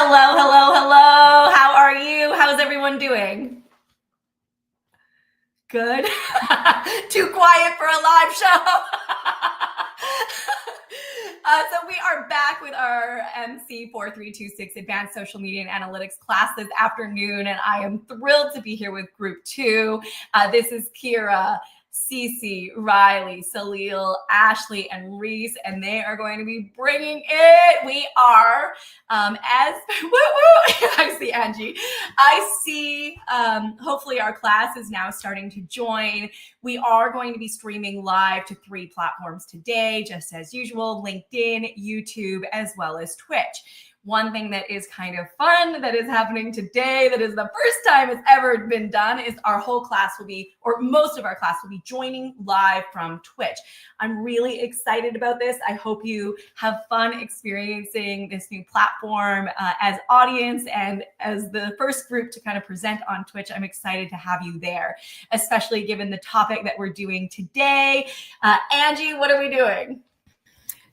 Hello, hello, hello. How are you? How's everyone doing? Good. Too quiet for a live show. So we are back with our MC 4326 Advanced Social Media and Analytics class this afternoon, and I am thrilled to be here with Group 2. This is Kira, Cece, Riley, Salil, Ashley, and Reese, and they are going to be bringing it. We are, as woo woo, I see Angie. I see, hopefully our class is now starting to join. We are going to be streaming live to 3 platforms today, just as usual, LinkedIn, YouTube, as well as Twitch. One thing that is kind of fun that is happening today, that is the first time it's ever been done, is our whole class will be, or most of our class will be joining live from Twitch. I'm really excited about this. I hope you have fun experiencing this new platform as audience and as the first group to kind of present on Twitch. I'm excited to have you there, especially given the topic that we're doing today. Angie, what are we doing?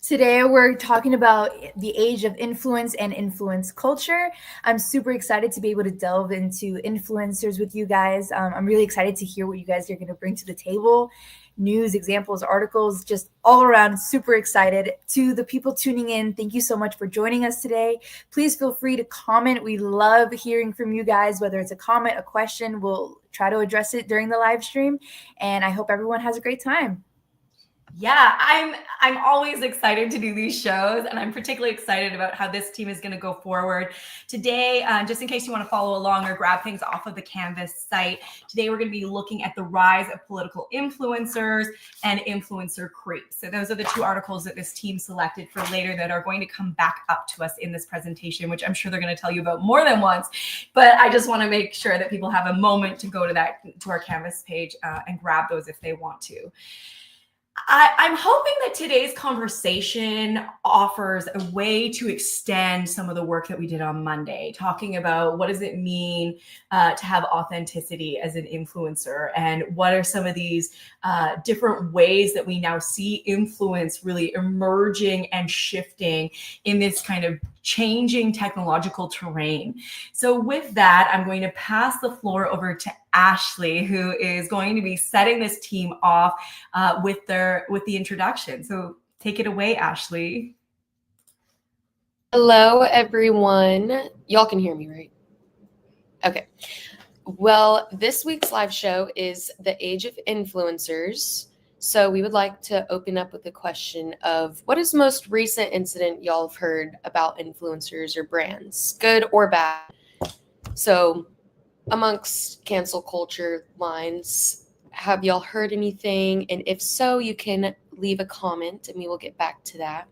Today, we're talking about the age of influence and influence culture. I'm super excited to be able to delve into influencers with you guys. I'm really excited to hear what you guys are going to bring to the table. News, examples, articles, just all around super excited. To the people tuning in, thank you so much for joining us today. Please feel free to comment. We love hearing from you guys, whether it's a comment, a question. We'll try to address it during the live stream. And I hope everyone has a great time. Yeah, I'm always excited to do these shows, and I'm particularly excited about how this team is going to go forward. Today, just in case you want to follow along or grab things off of the Canvas site, today we're going to be looking at the rise of political influencers and influencer creep. So those are the 2 articles that this team selected for later that are going to come back up to us in this presentation, which I'm sure they're going to tell you about more than once. But I just want to make sure that people have a moment to go to our Canvas page and grab those if they want to. I'm hoping that today's conversation offers a way to extend some of the work that we did on Monday, talking about what does it mean to have authenticity as an influencer, and what are some of these different ways that we now see influence really emerging and shifting in this kind of changing technological terrain. So with that, I'm going to pass the floor over to Ashley, who is going to be setting this team off with the introduction. So take it away, Ashley. Hello, everyone. Y'all can hear me, right? Okay. Well, this week's live show is The Age of Influencers. So we would like to open up with a question of what is the most recent incident y'all have heard about influencers or brands, good or bad? So amongst cancel culture lines, have y'all heard anything? And if so, you can leave a comment and we will get back to that.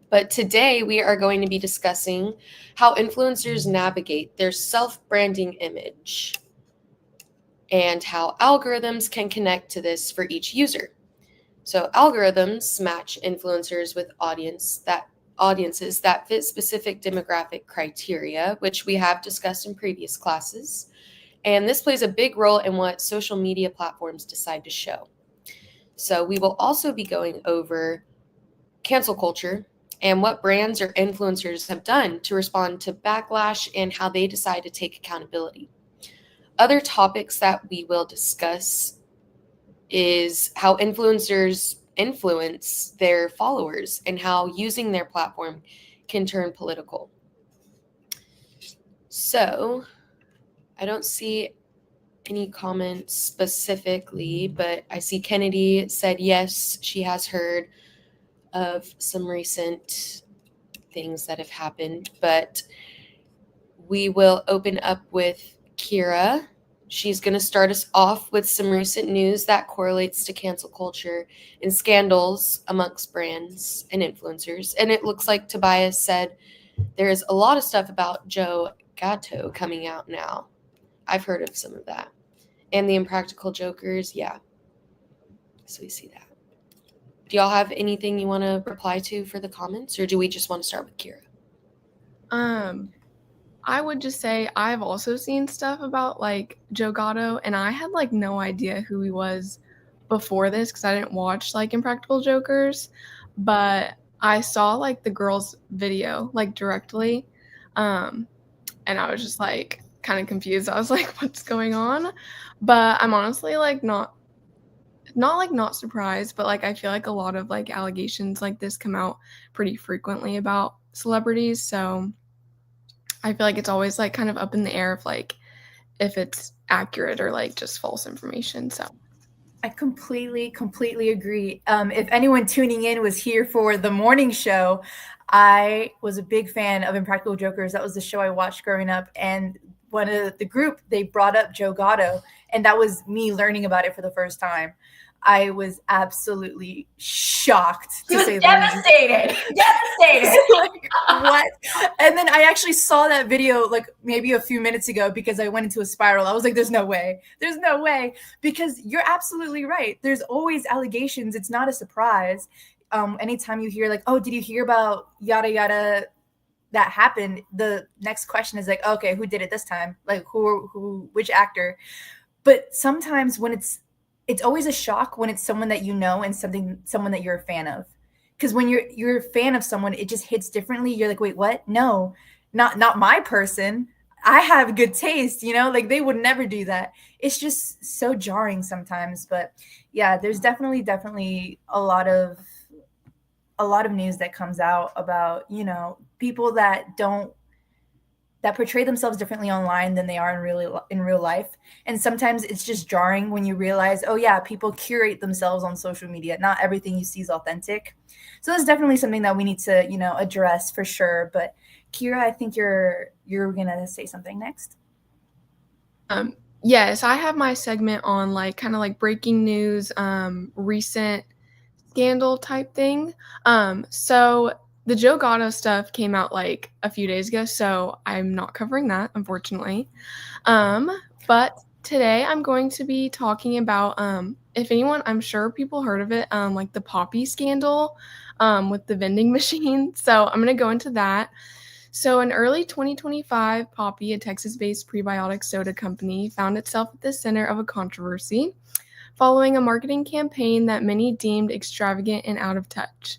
But today we are going to be discussing how influencers navigate their self-branding image and how algorithms can connect to this for each user. So algorithms match influencers with audiences that fit specific demographic criteria, which we have discussed in previous classes. And this plays a big role in what social media platforms decide to show. So we will also be going over cancel culture and what brands or influencers have done to respond to backlash and how they decide to take accountability. Other topics that we will discuss is how influencers influence their followers and how using their platform can turn political. So I don't see any comments specifically, but I see Kennedy said yes, she has heard of some recent things that have happened, but we will open up with Kira. She's going to start us off with some recent news that correlates to cancel culture and scandals amongst brands and influencers. And it looks like Tobias said there's a lot of stuff about Joe Gatto coming out now. I've heard of some of that. And the Impractical Jokers, yeah. So we see that. Do y'all have anything you want to reply to for the comments, or do we just want to start with Kira? I would just say I've also seen stuff about like Joe Gatto, and I had like no idea who he was before this because I didn't watch like Impractical Jokers, but I saw like the girl's video like directly, And I was just like kind of confused. I was like, what's going on? But I'm honestly like not surprised, but like I feel like a lot of like allegations like this come out pretty frequently about celebrities. So I feel like it's always like kind of up in the air of like if it's accurate or like just false information. So I completely agree. If anyone tuning in was here for the morning show, I was a big fan of Impractical Jokers. That was the show I watched growing up. And one of the group, they brought up Joe Gatto, and that was me learning about it for the first time. I was absolutely shocked. He was devastated. Devastated. Like, what? And then I actually saw that video like maybe a few minutes ago because I went into a spiral. I was like, there's no way. There's no way. Because you're absolutely right. There's always allegations. It's not a surprise. Anytime you hear like, oh, did you hear about yada yada that happened? The next question is like, okay, who did it this time? Like which actor? But sometimes when it's always a shock when it's someone that you know and someone that you're a fan of. Because when you're a fan of someone, it just hits differently. You're like, wait, what? No, not my person. I have good taste, like they would never do that. It's just so jarring sometimes. But yeah, there's definitely a lot of news that comes out about, people that portray themselves differently online than they are in real life. And sometimes it's just jarring when you realize, oh yeah, people curate themselves on social media. Not everything you see is authentic. So that's definitely something that we need to, address for sure. But Kira, I think you're gonna say something next. Yes, I have my segment on like kind of like breaking news, recent scandal type thing. So the Joe Gatto stuff came out like a few days ago, so I'm not covering that, unfortunately. But today I'm going to be talking about, if anyone, I'm sure people heard of it, like the Poppi scandal with the vending machine. So I'm going to go into that. So in early 2025, Poppi, a Texas-based prebiotic soda company, found itself at the center of a controversy following a marketing campaign that many deemed extravagant and out of touch.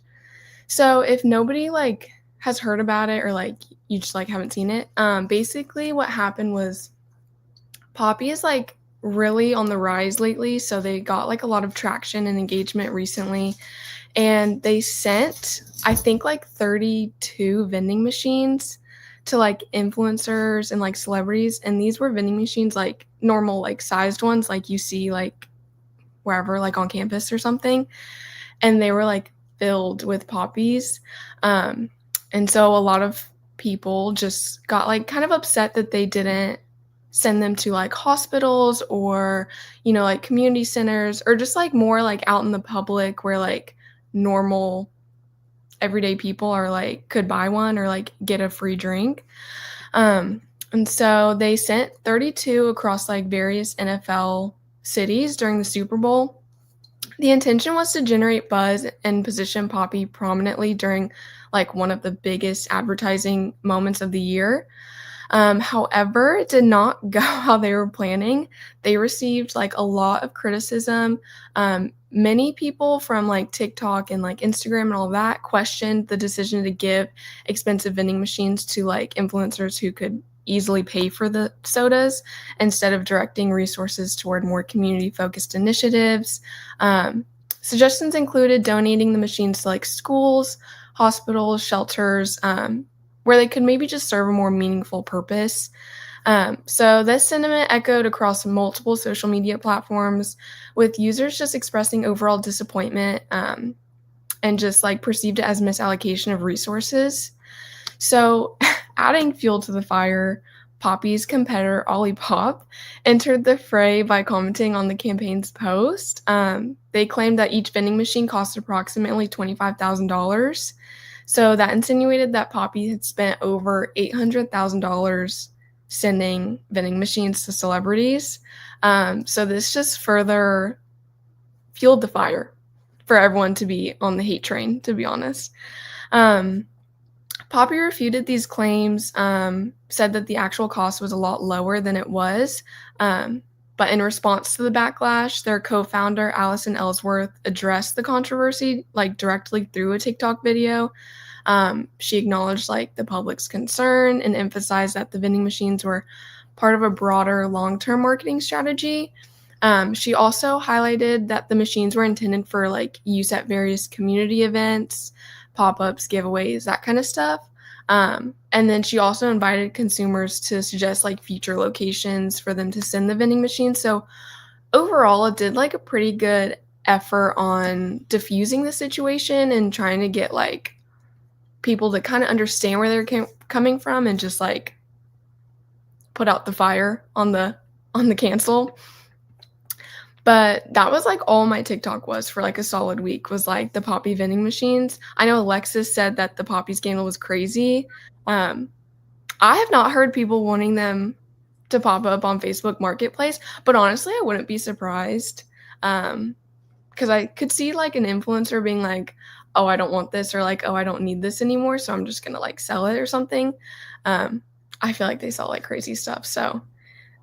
So if nobody like has heard about it or like you just like haven't seen it, basically what happened was Poppi is like really on the rise lately. So they got like a lot of traction and engagement recently, and they sent, I think, like 32 vending machines to like influencers and like celebrities. And these were vending machines, like normal, like sized ones, like you see like wherever, like on campus or something. And they were like filled with Poppis. And so a lot of people just got like kind of upset that they didn't send them to like hospitals or, like community centers or just like more like out in the public where like normal everyday people are like could buy one or like get a free drink. And so they sent 32 across like various NFL cities during the Super Bowl. The intention was to generate buzz and position Poppi prominently during like one of the biggest advertising moments of the year. However, it did not go how they were planning. They received like a lot of criticism. Many people from like TikTok and like Instagram and all of that questioned the decision to give expensive vending machines to like influencers who could easily pay for the sodas instead of directing resources toward more community-focused initiatives. Suggestions included donating the machines to like schools, hospitals, shelters, where they could maybe just serve a more meaningful purpose. So this sentiment echoed across multiple social media platforms, with users just expressing overall disappointment and just like perceived it as misallocation of resources. So adding fuel to the fire, Poppi's competitor Olipop entered the fray by commenting on the campaign's post. They claimed that each vending machine cost approximately $25,000. So that insinuated that Poppi had spent over $800,000 sending vending machines to celebrities. So this just further fueled the fire for everyone to be on the hate train, to be honest. Poppi refuted these claims, said that the actual cost was a lot lower than it was. But in response to the backlash, their co-founder, Allison Ellsworth, addressed the controversy like directly through a TikTok video. She acknowledged like the public's concern and emphasized that the vending machines were part of a broader long-term marketing strategy. She also highlighted that the machines were intended for like use at various community events, pop-ups, giveaways, that kind of stuff. And then she also invited consumers to suggest like future locations for them to send the vending machine. So overall, it did like a pretty good effort on diffusing the situation and trying to get like people to kind of understand where they're coming from and just like put out the fire on the cancel. But that was like all my TikTok was for like a solid week, was like the Poppi vending machines. I know Alexis said that the Poppi scandal was crazy. I have not heard people wanting them to pop up on Facebook Marketplace, but honestly, I wouldn't be surprised. Because I could see like an influencer being like, oh, I don't want this, or like, oh, I don't need this anymore, so I'm just gonna like sell it or something. I feel like they sell like crazy stuff. So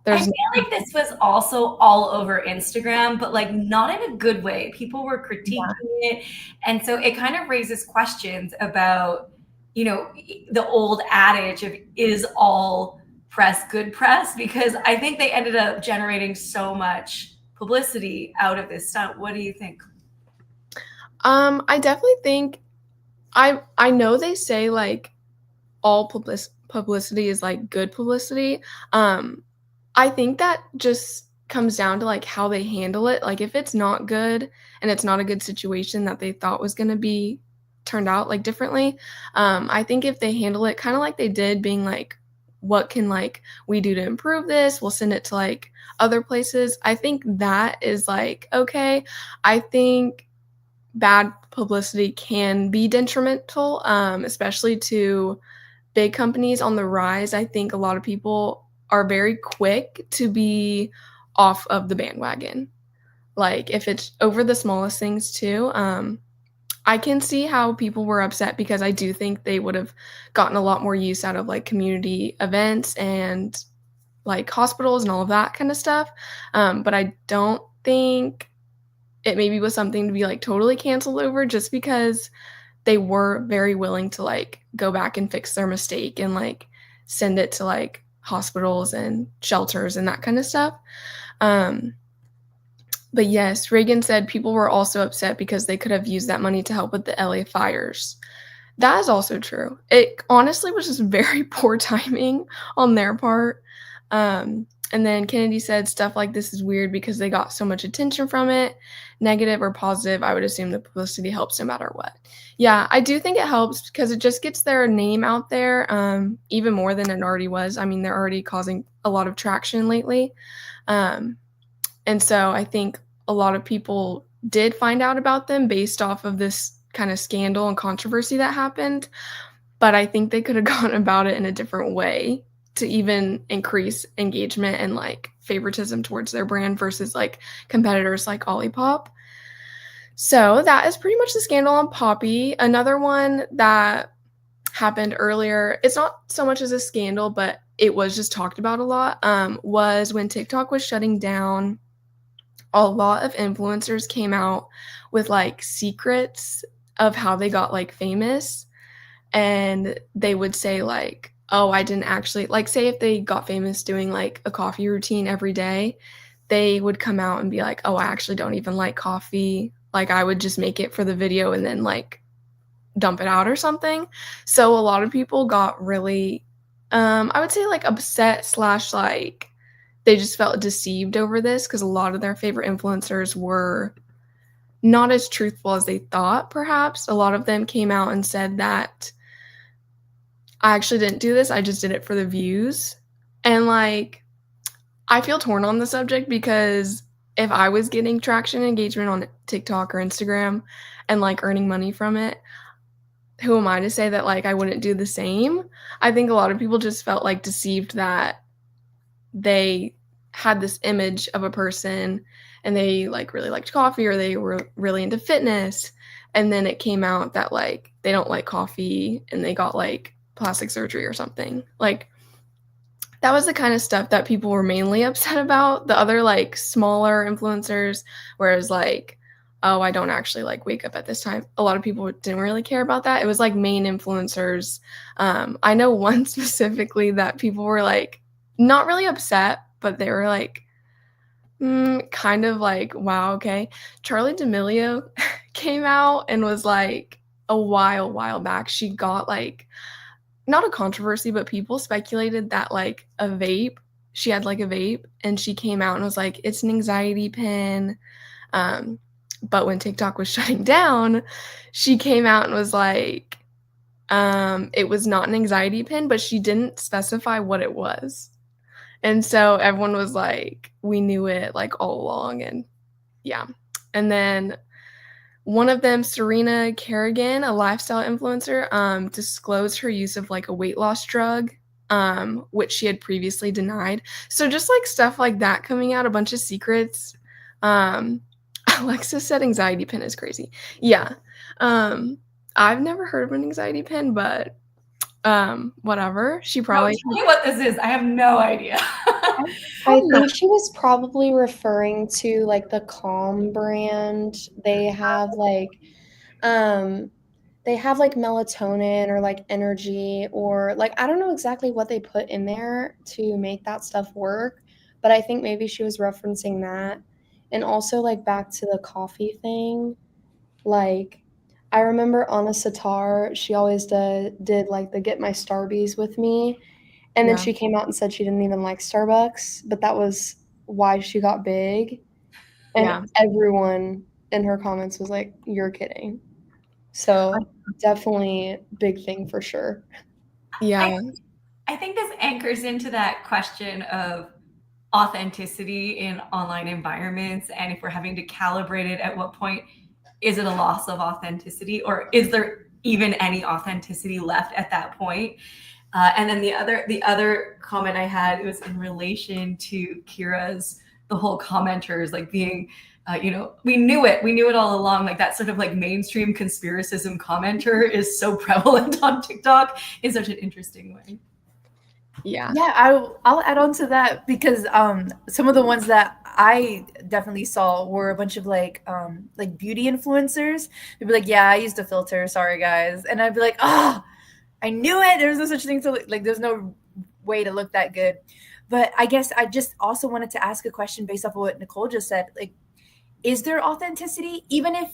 I feel like this was also all over Instagram, but like not in a good way. People were critiquing it. And so it kind of raises questions about, the old adage of is all press good press? Because I think they ended up generating so much publicity out of this stunt. What do you think? I definitely think I know they say like all publicity is like good publicity. I think that just comes down to like how they handle it. Like if it's not good and it's not a good situation that they thought was going to be turned out like differently, I think if they handle it kind of like they did, being like, what can like we do to improve this? We'll send it to like other places. I think that is like okay. I think bad publicity can be detrimental, especially to big companies on the rise. I think a lot of people are very quick to be off of the bandwagon. Like if it's over the smallest things too. I can see how people were upset because I do think they would have gotten a lot more use out of like community events and like hospitals and all of that kind of stuff. But I don't think it maybe was something to be like totally canceled over, just because they were very willing to like go back and fix their mistake and like send it to like hospitals and shelters and that kind of stuff. But yes, Reagan said people were also upset because they could have used that money to help with the LA fires. That is also true. It honestly was just very poor timing on their part. And then Kennedy said stuff like this is weird because they got so much attention from it, negative or positive. I would assume the publicity helps no matter what. Yeah, I do think it helps because it just gets their name out there even more than it already was. I mean, they're already causing a lot of traction lately. And so I think a lot of people did find out about them based off of this kind of scandal and controversy that happened. But I think they could have gone about it in a different way to even increase engagement and like favoritism towards their brand versus like competitors like Olipop. So that is pretty much the scandal on Poppi. Another one that happened earlier, it's not so much as a scandal, but it was just talked about a lot, was when TikTok was shutting down. A lot of influencers came out with like secrets of how they got like famous, and they would say like, oh, I didn't actually, like, say if they got famous doing like a coffee routine every day, they would come out and be like, oh, I actually don't even like coffee. Like I would just make it for the video and then like dump it out or something. So a lot of people got really, I would say like upset / like they just felt deceived over this because a lot of their favorite influencers were not as truthful as they thought, perhaps. A lot of them came out and said that I actually didn't do this. I just did it for the views. And like, I feel torn on the subject because if I was getting traction and engagement on TikTok or Instagram and like earning money from it, who am I to say that like I wouldn't do the same? I think a lot of people just felt like deceived that they had this image of a person and they like really liked coffee or they were really into fitness, and then it came out that like they don't like coffee and they got like plastic surgery or something. Like that was the kind of stuff that people were mainly upset about. The other like smaller influencers, whereas like oh, I don't actually like wake up at this time. A lot of people didn't really care about that. It was like main influencers. I know one specifically that people were like not really upset, but they were like kind of like, wow, okay. Charlie D'Amelio came out and was like a while back. She got like not a controversy, but people speculated that like she had like a vape, and she came out and was like, it's an anxiety pin. But when TikTok was shutting down, she came out and was like, it was not an anxiety pin, but she didn't specify what it was. And so everyone was like, we knew it like all along. And yeah. And then one of them, Serena Kerrigan, a lifestyle influencer, disclosed her use of like a weight loss drug, which she had previously denied. So just like stuff like that coming out, a bunch of secrets. Alexa said anxiety pin is crazy. Yeah. I've never heard of an anxiety pin, but whatever. She probably No, tell me what this is. I have no idea. I think she was probably referring to like the Calm brand. They have like melatonin or like energy, or like I don't know exactly what they put in there to make that stuff work, but I think maybe she was referencing that. And also like back to the coffee thing, like I remember Anna Sitar, she always did like the Get My Starbies with me. And then Yeah. she came out and said she didn't even like Starbucks, but that was why she got big. And Yeah. everyone in her comments was like, you're kidding. So definitely big thing for sure. Yeah. I think this anchors into that question of authenticity in online environments, and if we're having to calibrate it, at what point is it a loss of authenticity, or is there even any authenticity left at that point? And then the other comment I had, it was in relation to Kira's, the whole commenters like being, we knew it all along. Like that sort of like mainstream conspiracism commenter is so prevalent on TikTok in such an interesting way. Yeah. Yeah, I'll add on to that because some of the ones that I definitely saw were a bunch of like beauty influencers. They'd be like, "Yeah, I used a filter. Sorry, guys," and I'd be like, "Oh, I knew it. There's no such thing to like. There's no way to look that good." But I guess I just also wanted to ask a question based off of what Nicole just said. Like, is there authenticity, even if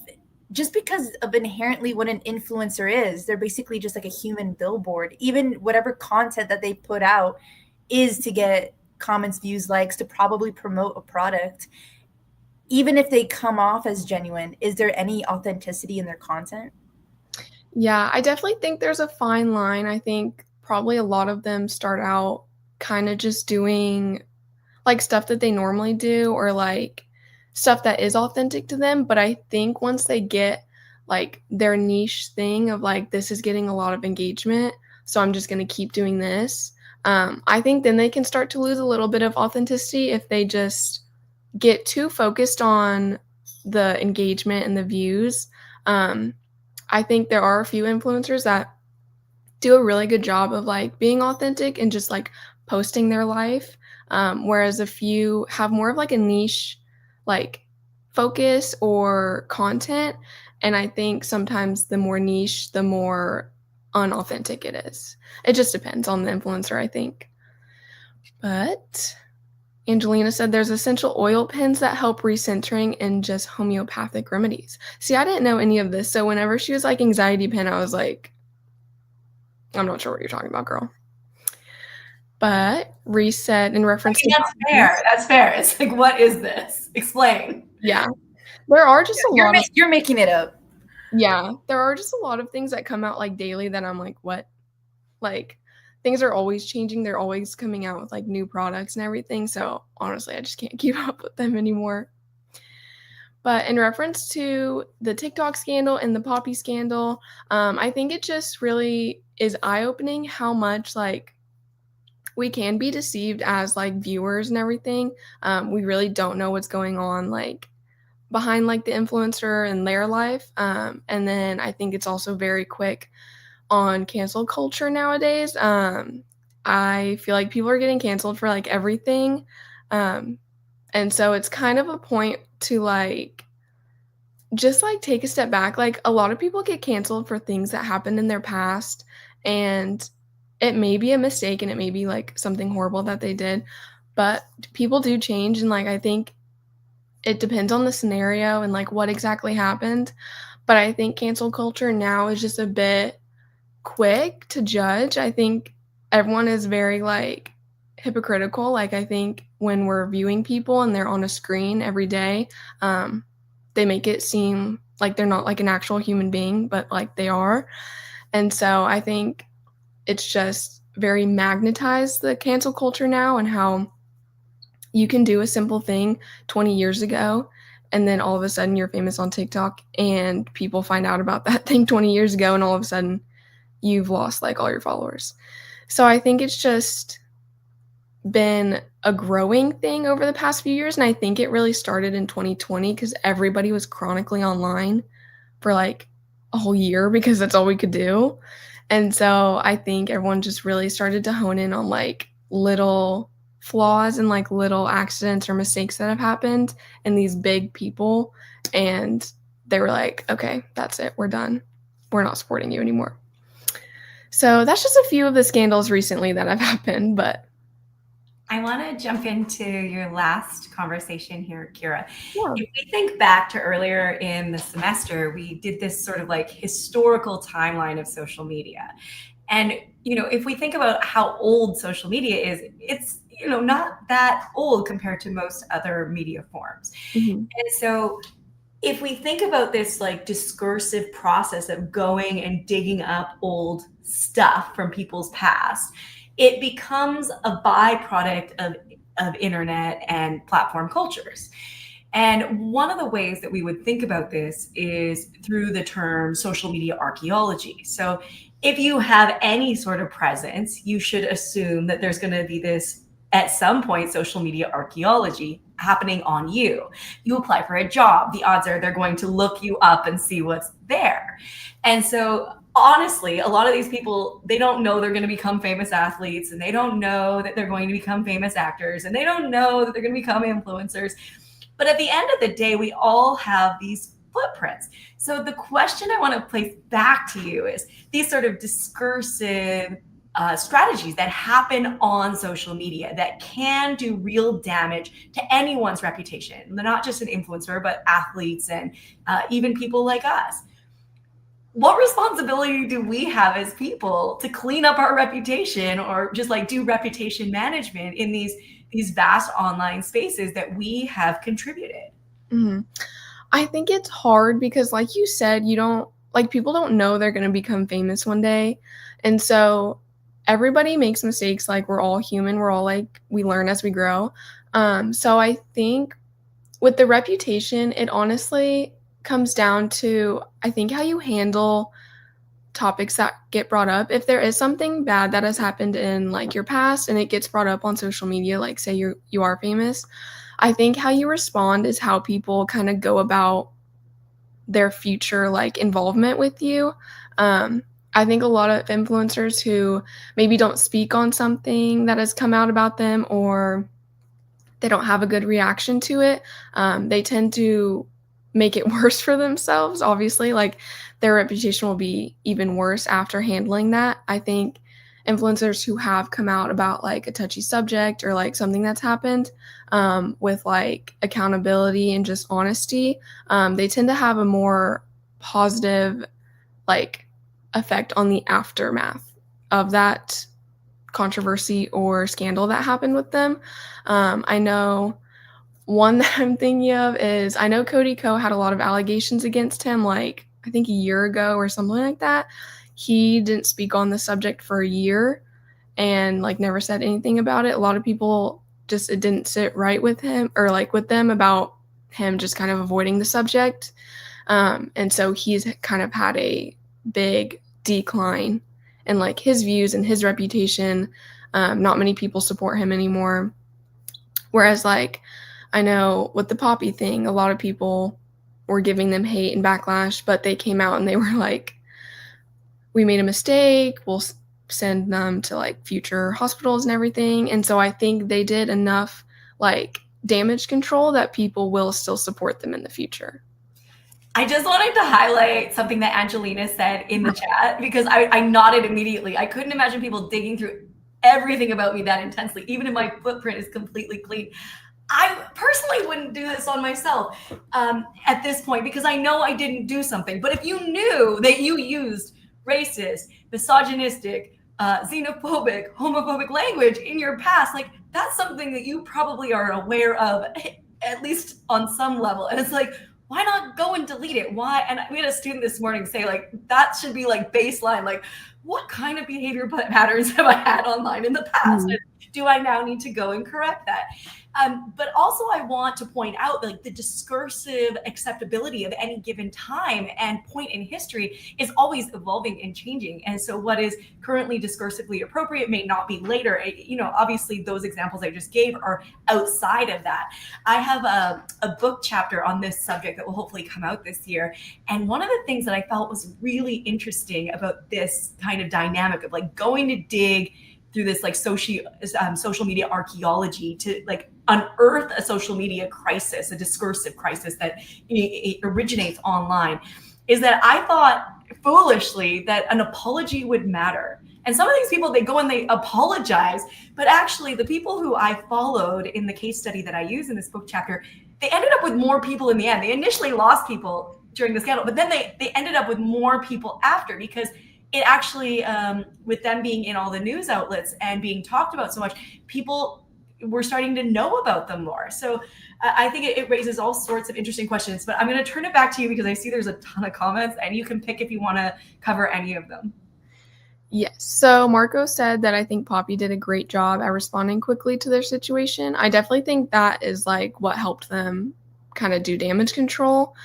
just because of inherently what an influencer is, they're basically just like a human billboard. Even whatever content that they put out is to get comments, views, likes, to probably promote a product. Even if they come off as genuine, is there any authenticity in their content? Yeah, I definitely think there's a fine line. I think probably a lot of them start out kind of just doing like stuff that they normally do, or like stuff that is authentic to them. But I think once they get like their niche thing of like, this is getting a lot of engagement, so I'm just going to keep doing this. I think then they can start to lose a little bit of authenticity if they just get too focused on the engagement and the views. I think there are a few influencers that do a really good job of like being authentic and just like posting their life. Whereas a few have more of like a niche like focus or content. And I think sometimes the more niche, the more unauthentic it is. It just depends on the influencer, I think. But Angelina said there's essential oil pens that help recentering and just homeopathic remedies. See, I didn't know any of this. So whenever she was like anxiety pen, I was like, I'm not sure what you're talking about, girl. But reset in reference to that's fair. That's fair. It's like, what is this? Explain. Yeah. There are just a lot of You're making it up. Yeah, there are just a lot of things that come out like daily that I'm like, what? Like things are always changing. They're always coming out with like new products and everything. So honestly, I just can't keep up with them anymore. But in reference to the TikTok scandal and the Poppy scandal, I think it just really is eye-opening how much like we can be deceived as like viewers and everything. We really don't know what's going on like behind like the influencer and their life. And then I think it's also very quick on cancel culture nowadays. I feel like people are getting canceled for like everything. And so it's kind of a point to like just like take a step back. Like a lot of people get canceled for things that happened in their past, and it may be a mistake and it may be like something horrible that they did, but people do change. And like I think it depends on the scenario and like what exactly happened. But I think cancel culture now is just a bit quick to judge. I think everyone is very like hypocritical. Like I think when we're viewing people and they're on a screen every day, they make it seem like they're not like an actual human being, but like they are. And so I think it's just very magnetized, the cancel culture now, and how you can do a simple thing 20 years ago and then all of a sudden you're famous on TikTok and people find out about that thing 20 years ago and all of a sudden you've lost like all your followers. So I think it's just been a growing thing over the past few years, and I think it really started in 2020 because everybody was chronically online for like a whole year because that's all we could do. And so I think everyone just really started to hone in on like little flaws and like little accidents or mistakes that have happened in these big people, and they were like, okay, that's it, we're done, we're not supporting you anymore. So that's just a few of the scandals recently that have happened. But I want to jump into your last conversation here, Kira. yeah. If we think back to earlier in the semester, we did this sort of like historical timeline of social media. And, if we think about how old social media is, it's, not that old compared to most other media forms. Mhm. And so if we think about this like discursive process of going and digging up old stuff from people's past, it becomes a byproduct of internet and platform cultures. And one of the ways that we would think about this is through the term social media archaeology. So if you have any sort of presence, you should assume that there's going to be this, at some point, social media archaeology happening on you. You apply for a job, the odds are they're going to look you up and see what's there. And so honestly, a lot of these people, they don't know they're going to become famous athletes, and they don't know that they're going to become famous actors, and they don't know that they're going to become influencers. But at the end of the day, we all have these footprints. So the question I want to place back to you is these sort of discursive strategies that happen on social media that can do real damage to anyone's reputation, not just an influencer, but athletes and even people like us. What responsibility do we have as people to clean up our reputation, or just like do reputation management in these vast online spaces that we have contributed? Mhm. I think it's hard because, like you said, people don't know they're going to become famous one day. And so everybody makes mistakes. Like, we're all human. We're all like, we learn as we grow. So I think with the reputation, it honestly comes down to, I think, how you handle topics that get brought up. If there is something bad that has happened in like your past and it gets brought up on social media, like say you are famous, I think how you respond is how people kind of go about their future like involvement with you. I think a lot of influencers who maybe don't speak on something that has come out about them, or they don't have a good reaction to it, they tend to make it worse for themselves. Obviously, like their reputation will be even worse after handling that. I think influencers who have come out about like a touchy subject or like something that's happened, with like accountability and just honesty, they tend to have a more positive like effect on the aftermath of that controversy or scandal that happened with them. I know one that I'm thinking of is, I know Cody Ko had a lot of allegations against him, like I think a year ago or something like that. He didn't speak on the subject for a year and like never said anything about it. A lot of people just, it didn't sit right with him or like with them about him just kind of avoiding the subject. And so he's kind of had a big decline in like his views and his reputation. Not many people support him anymore. Whereas like, I know with the Poppy thing, a lot of people were giving them hate and backlash, but they came out and they were like, we made a mistake, we'll send them to like future hospitals and everything. And so I think they did enough like damage control that people will still support them in the future. I just wanted to highlight something that Angelina said in the chat because I nodded immediately. I couldn't imagine people digging through everything about me that intensely, even if my footprint is completely clean. I personally wouldn't do this on myself at this point because I know I didn't do something. But if you knew that you used racist, misogynistic, xenophobic, homophobic language in your past, like that's something that you probably are aware of, at least on some level. And it's like, why not go and delete it? Why? And we had a student this morning say, like, that should be like baseline. Like, what kind of behavior patterns have I had online in the past? And do I now need to go and correct that? But also I want to point out like the discursive acceptability of any given time and point in history is always evolving and changing. And so what is currently discursively appropriate may not be later. You know, obviously those examples I just gave are outside of that. I have a book chapter on this subject that will hopefully come out this year. And one of the things that I felt was really interesting about this kind of dynamic of like going to dig through this like social media archaeology to like unearth a social media crisis, a discursive crisis that it originates online, is that I thought foolishly that an apology would matter. And some of these people, they go and they apologize, but actually the people who I followed in the case study that I use in this book chapter, they ended up with more people in the end. They initially lost people during the scandal, but then they ended up with more people after because it actually, with them being in all the news outlets and being talked about so much, people were starting to know about them more. So I think it raises all sorts of interesting questions, but I'm going to turn it back to you because I see there's a ton of comments and you can pick if you want to cover any of them. Yes. So Marco said that I think Poppy did a great job at responding quickly to their situation. I definitely think that is like what helped them kind of do damage control.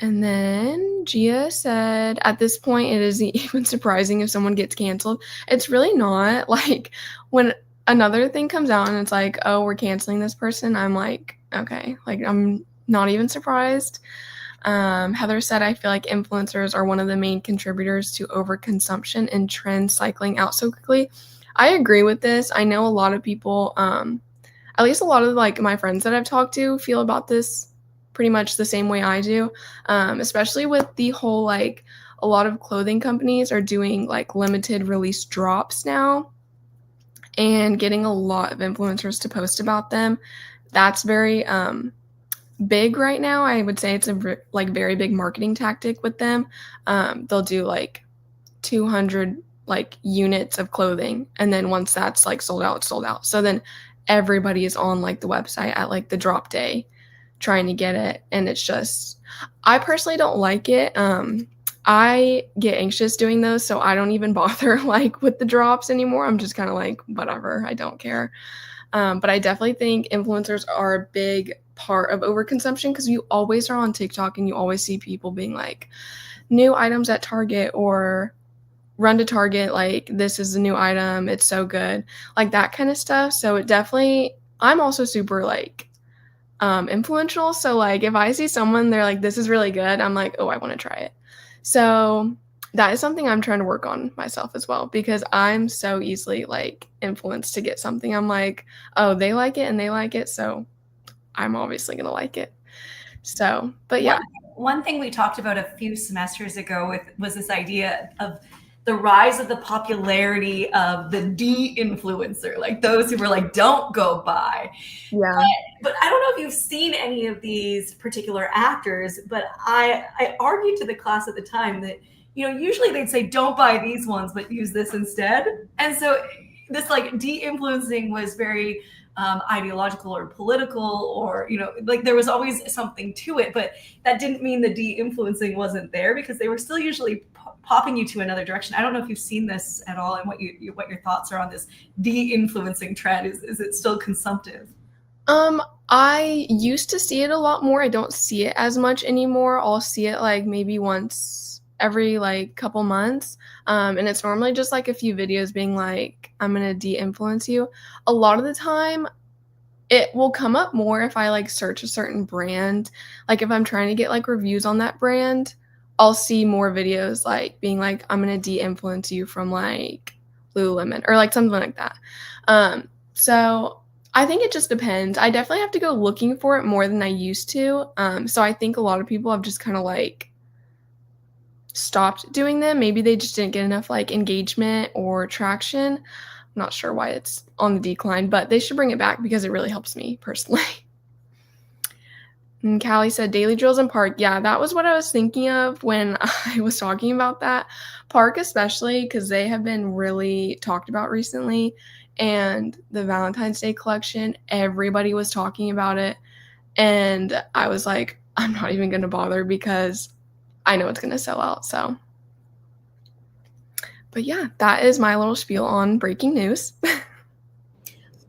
And then Gia said, at this point, it isn't even surprising if someone gets canceled. It's really not. Like, when another thing comes out and it's like, oh, we're canceling this person, I'm like, okay. Like, I'm not even surprised. Heather said, I feel like influencers are one of the main contributors to overconsumption and trends cycling out so quickly. I agree with this. I know a lot of people, at least a lot of like my friends that I've talked to feel about this pretty much the same way I do, especially with the whole, like, a lot of clothing companies are doing like limited release drops now and getting a lot of influencers to post about them. That's very big right now. I would say it's a very big marketing tactic with them. They'll do like 200 like units of clothing, and then once that's like sold out, it's sold out. So then everybody is on like the website at like the drop day trying to get it, and it's just, I personally don't like it. I get anxious doing those, so I don't even bother like with the drops anymore. I'm just kind of like, whatever, I don't care. But I definitely think influencers are a big part of overconsumption because you always are on TikTok and you always see people being like, new items at Target, or run to Target, like, this is the new item, it's so good, like that kind of stuff. So it definitely, I'm also super like influential, so like if I see someone, they're like, this is really good, I'm like, oh, I want to try it. So that is something I'm trying to work on myself as well, because I'm so easily like influenced to get something. I'm like, oh, they like it and they like it, so I'm obviously gonna like it. So, but yeah. One thing we talked about a few semesters ago was this idea of the rise of the popularity of the de-influencer, like those who were like, don't go buy. Yeah. But I don't know if you've seen any of these particular actors, but I argued to the class at the time that, you know, usually they'd say, don't buy these ones, but use this instead. And so this like de-influencing was very ideological or political, or, you know, like there was always something to it, but that didn't mean the de-influencing wasn't there, because they were still usually popping you to another direction. I don't know if you've seen this at all, and what your thoughts are on this de-influencing trend. Is it still consumptive? I used to see it a lot more. I don't see it as much anymore. I'll see it like maybe once every like couple months. And it's normally just like a few videos being like, I'm gonna de-influence you. A lot of the time it will come up more if I like search a certain brand. Like if I'm trying to get like reviews on that brand, I'll see more videos like being like, I'm gonna de-influence you from like Lululemon or like something like that. So I think it just depends. I definitely have to go looking for it more than I used to. So I think a lot of people have just kind of like stopped doing them. Maybe they just didn't get enough like engagement or traction. I'm not sure why it's on the decline, but they should bring it back because it really helps me personally. And Callie said daily drills in park. Yeah, that was what I was thinking of when I was talking about that. Park especially because they have been really talked about recently. And the Valentine's Day collection, everybody was talking about it. And I was like, I'm not even going to bother because I know it's going to sell out. So, but yeah, that is my little spiel on breaking news.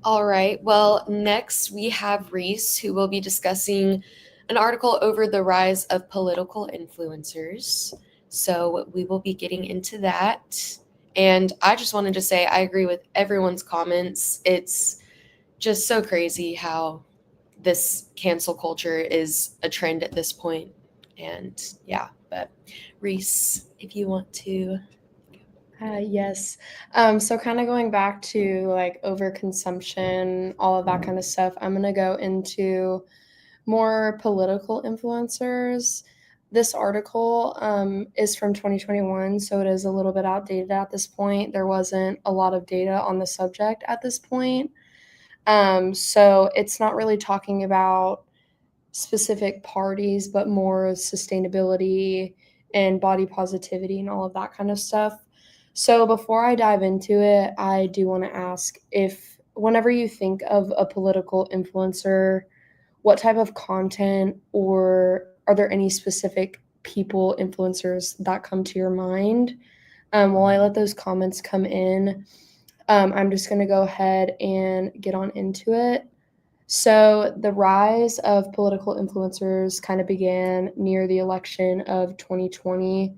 All right. Well, next we have Reese, who will be discussing an article over the rise of political influencers. So we will be getting into that. And I just wanted to say I agree with everyone's comments. It's just so crazy how this cancel culture is a trend at this point. And yeah, but Reese, if you want to. Yes. So kind of going back to like overconsumption, all of that kind of stuff, I'm going to go into more political influencers. This article is from 2021, so it is a little bit outdated at this point. There wasn't a lot of data on the subject at this point. So it's not really talking about specific parties, but more sustainability and body positivity and all of that kind of stuff. So before I dive into it, I do want to ask if whenever you think of a political influencer, what type of content or are there any specific people, influencers that come to your mind? While I let those comments come in, I'm just going to go ahead and get on into it. So, the rise of political influencers kind of began near the election of 2020,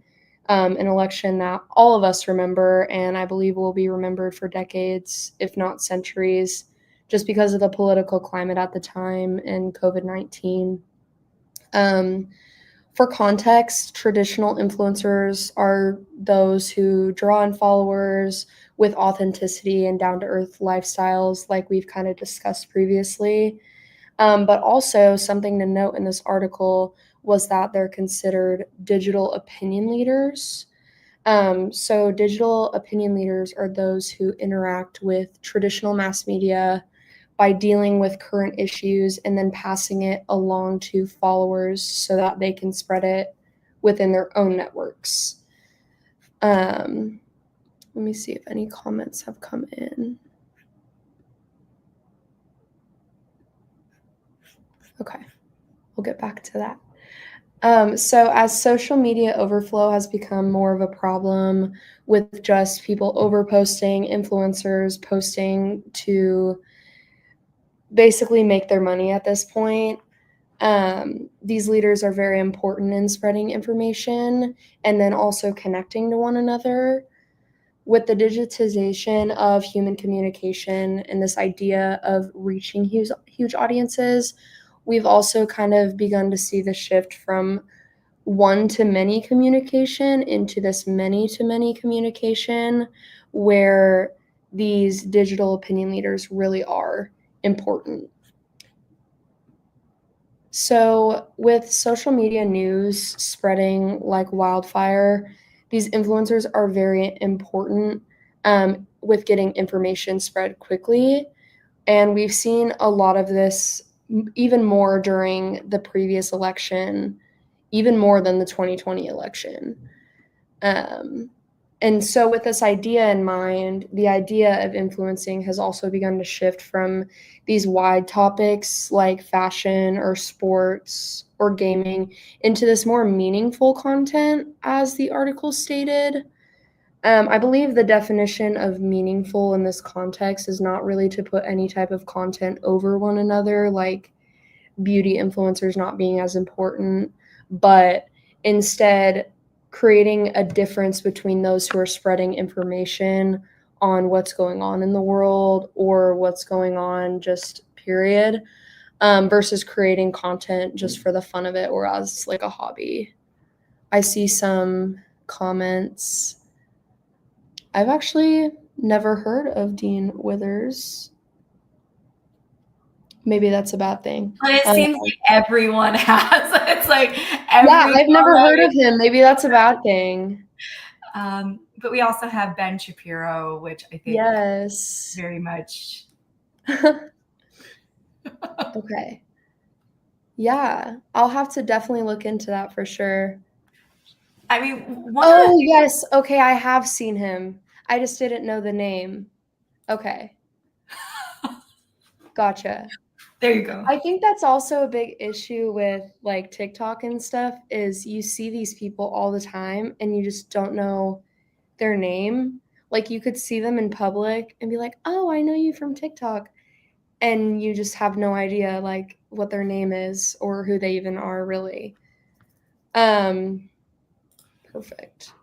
an election that all of us remember and I believe will be remembered for decades, if not centuries, just because of the political climate at the time and COVID-19. For context, traditional influencers are those who draw in followers with authenticity and down to earth lifestyles, like we've kind of discussed previously. But also, something to note in this article was that they're considered digital opinion leaders. So, digital opinion leaders are those who interact with traditional mass media by dealing with current issues and then passing it along to followers so that they can spread it within their own networks. Let me see if any comments have come in. Okay, we'll get back to that. So as social media overflow has become more of a problem with just people overposting, influencers posting to basically make their money at this point, these leaders are very important in spreading information and then also connecting to one another. With the digitization of human communication and this idea of reaching huge audiences, we've also kind of begun to see the shift from one-to-many communication into this many-to-many communication, where these digital opinion leaders really are important. So, with social media news spreading like wildfire, these influencers are very important with getting information spread quickly. And we've seen a lot of this even more during the previous election, even more than the 2020 election. And so, with this idea in mind, the idea of influencing has also begun to shift from these wide topics like fashion or sports or gaming into this more meaningful content, as the article stated. I believe the definition of meaningful in this context is not really to put any type of content over one another, like beauty influencers not being as important, but instead creating a difference between those who are spreading information on what's going on in the world or what's going on just period, versus creating content just for the fun of it or as like a hobby. I see some comments. I've actually never heard of Dean Withers. maybe that's a bad thing. But it seems like everyone has. It's like Yeah, I've never heard of him. Maybe that's a bad thing. But we also have Ben Shapiro, which I think Yes. very much. Okay. Yeah, I'll have to definitely look into that for sure. I mean, Oh, yes. Okay, I have seen him. I just didn't know the name. Okay. Gotcha. There you go. I think that's also a big issue with like TikTok and stuff is you see these people all the time and you just don't know their name. Like you could see them in public and be like, "Oh, I know you from TikTok." And you just have no idea like what their name is or who they even are really. Perfect.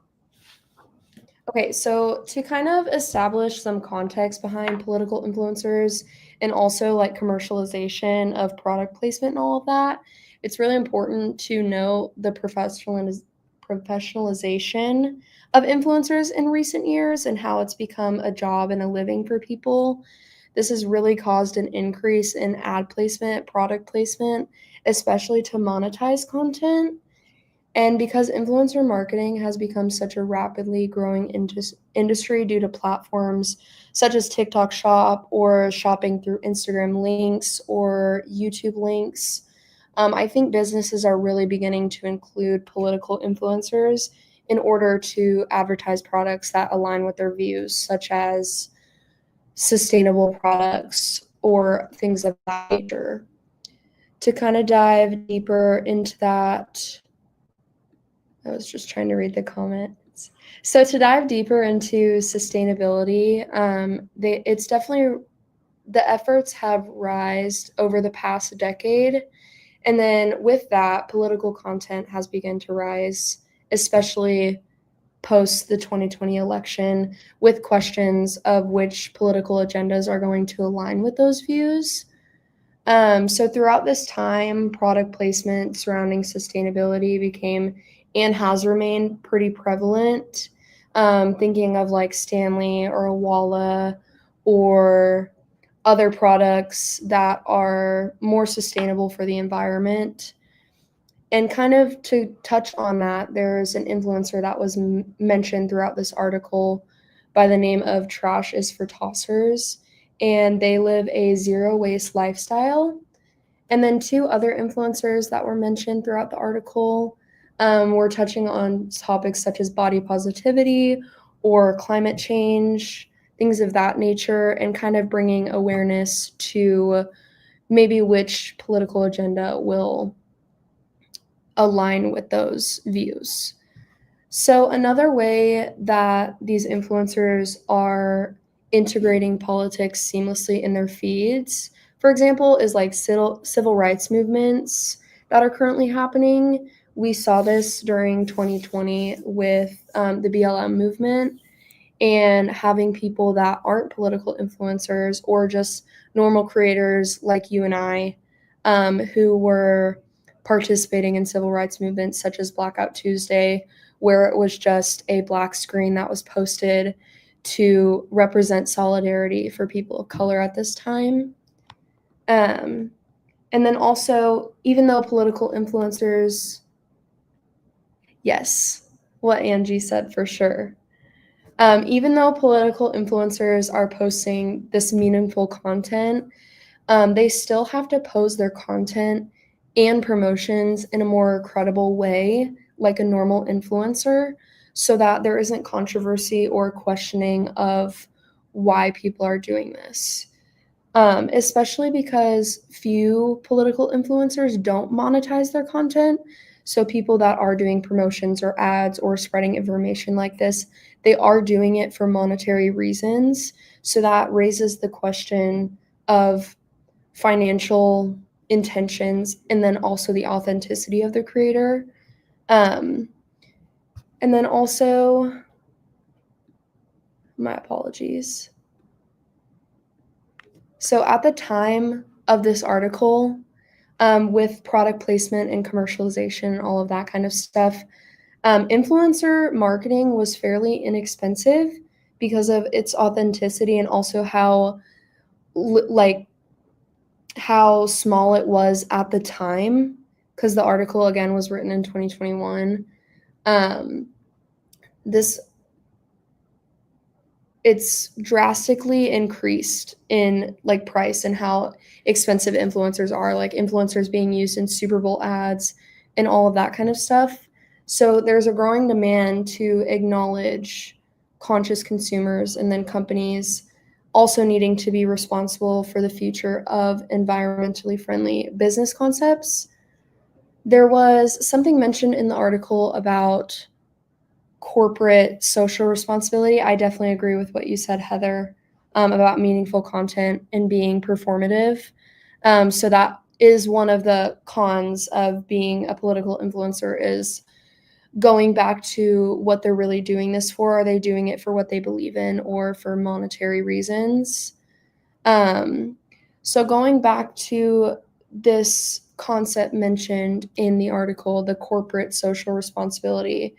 Okay, so to kind of establish some context behind political influencers and also like commercialization of product placement and all of that, it's really important to know the professionalization of influencers in recent years and how it's become a job and a living for people. This has really caused an increase in ad placement, product placement, especially to monetize content. And because influencer marketing has become such a rapidly growing industry due to platforms such as TikTok Shop or shopping through Instagram links or YouTube links, I think businesses are really beginning to include political influencers in order to advertise products that align with their views, such as sustainable products or things of that nature. To kind of dive deeper into that, I was just trying to read the comments. So to dive deeper into sustainability, it's definitely the efforts have risen over the past decade. And then with that, political content has begun to rise, especially post the 2020 election, with questions of which political agendas are going to align with those views. So throughout this time, product placement surrounding sustainability became and has remained pretty prevalent. Thinking of like Stanley or Owala or other products that are more sustainable for the environment. And kind of to touch on that, there's an influencer that was mentioned throughout this article by the name of Trash is for Tossers, and they live a zero waste lifestyle. And then two other influencers that were mentioned throughout the article were touching on topics such as body positivity or climate change, things of that nature, and kind of bringing awareness to maybe which political agenda will align with those views. So another way that these influencers are integrating politics seamlessly in their feeds, for example, is like civil rights movements that are currently happening. We saw this during 2020 with the BLM movement and having people that aren't political influencers or just normal creators like you and I who were participating in civil rights movements such as Blackout Tuesday, where it was just a black screen that was posted to represent solidarity for people of color at this time. And then also, even though political influencers, yes, what Angie said for sure. Even though political influencers are posting this meaningful content, they still have to pose their content and promotions in a more credible way, like a normal influencer, so that there isn't controversy or questioning of why people are doing this. Especially because few political influencers don't monetize their content. So people that are doing promotions or ads or spreading information like this, they are doing it for monetary reasons. So that raises the question of financial intentions and then also the authenticity of the creator. And then also, my apologies. So at the time of this article, with product placement and commercialization and all of that kind of stuff, influencer marketing was fairly inexpensive because of its authenticity and also how like how small it was at the time, because the article again was written in 2021. This it's drastically increased in like price and how expensive influencers are, like influencers being used in Super Bowl ads and all of that kind of stuff. So there's a growing demand to acknowledge conscious consumers and then companies also needing to be responsible for the future of environmentally friendly business concepts. There was something mentioned in the article about corporate social responsibility. I definitely agree with what you said, Heather, about meaningful content and being performative. So that is one of the cons of being a political influencer, is going back to what they're really doing this for. Are they doing it for what they believe in or for monetary reasons? So going back to this concept mentioned in the article, the corporate social responsibility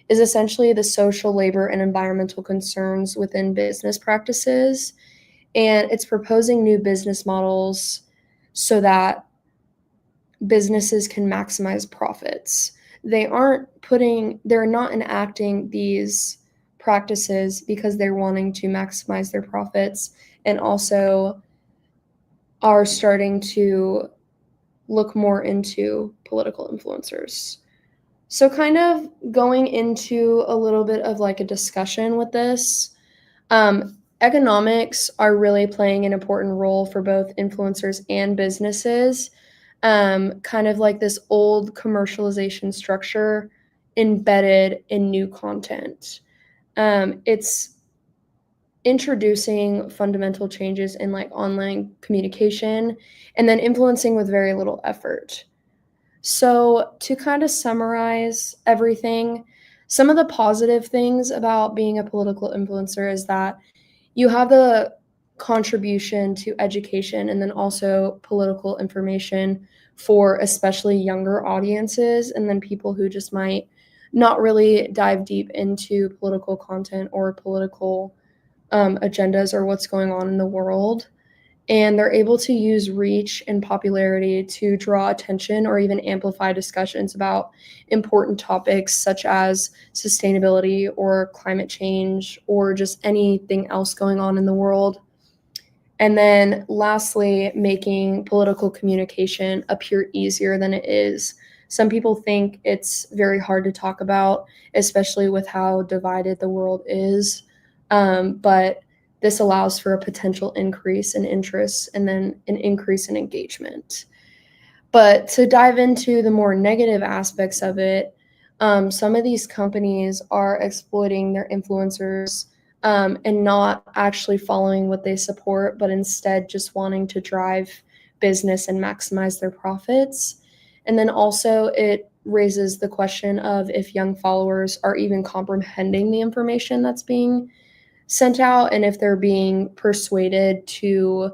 is essentially the social, labor, and environmental concerns within business practices. And it's proposing new business models so that businesses can maximize profits. They're not enacting these practices because they're wanting to maximize their profits, and also are starting to look more into political influencers. So kind of going into a little bit of like a discussion with this, economics are really playing an important role for both influencers and businesses. Kind of like this old commercialization structure embedded in new content. It's introducing fundamental changes in like online communication and then influencing with very little effort. So, to kind of summarize everything, some of the positive things about being a political influencer is that you have the contribution to education and then also political information for especially younger audiences, and then people who just might not really dive deep into political content or political agendas or what's going on in the world. And they're able to use reach and popularity to draw attention or even amplify discussions about important topics such as sustainability or climate change or just anything else going on in the world. And then lastly, making political communication appear easier than it is. Some people think it's very hard to talk about, especially with how divided the world is. But this allows for a potential increase in interest and then an increase in engagement. But to dive into the more negative aspects of it, some of these companies are exploiting their influencers and not actually following what they support, but instead just wanting to drive business and maximize their profits. And then also it raises the question of if young followers are even comprehending the information that's being sent out and if they're being persuaded to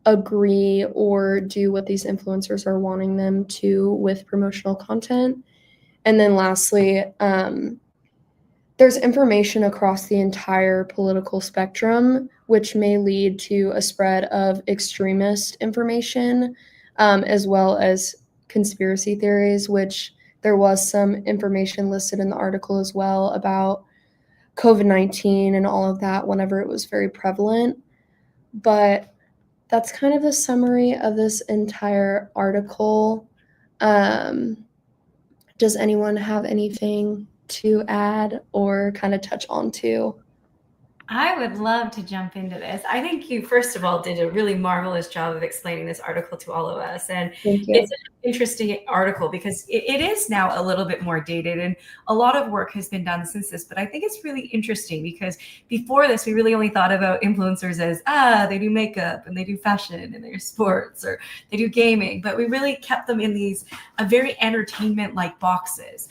agree or do what these influencers are wanting them to with promotional content. And then lastly, there's information across the entire political spectrum, which may lead to a spread of extremist information, as well as conspiracy theories, which there was some information listed in the article as well about COVID-19 and all of that whenever it was very prevalent. But that's kind of the summary of this entire article. Does anyone have anything to add or kind of touch on to? I would love to jump into this. I think you, first of all, did a really marvelous job of explaining this article to all of us. And Thank you. it's an interesting article because it is now a little bit more dated and a lot of work has been done since this. But I think it's really interesting because before this, we really only thought about influencers as, they do makeup and they do fashion and they're sports or they do gaming. But we really kept them in these very entertainment-like boxes.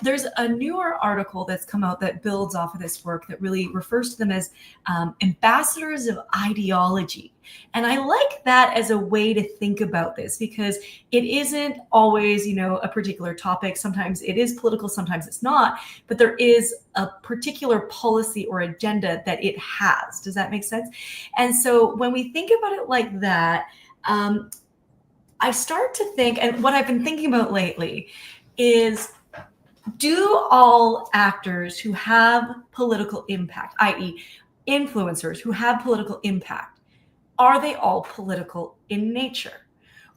There's a newer article that's come out that builds off of this work that really refers to them as ambassadors of ideology. And I like that as a way to think about this because it isn't always, a particular topic. Sometimes it is political, sometimes it's not, but there is a particular policy or agenda that it has. Does that make sense? And so when we think about it like that, I start to think, and what I've been thinking about lately is, do all actors who have political impact, i.e., influencers who have political impact, are they all political in nature?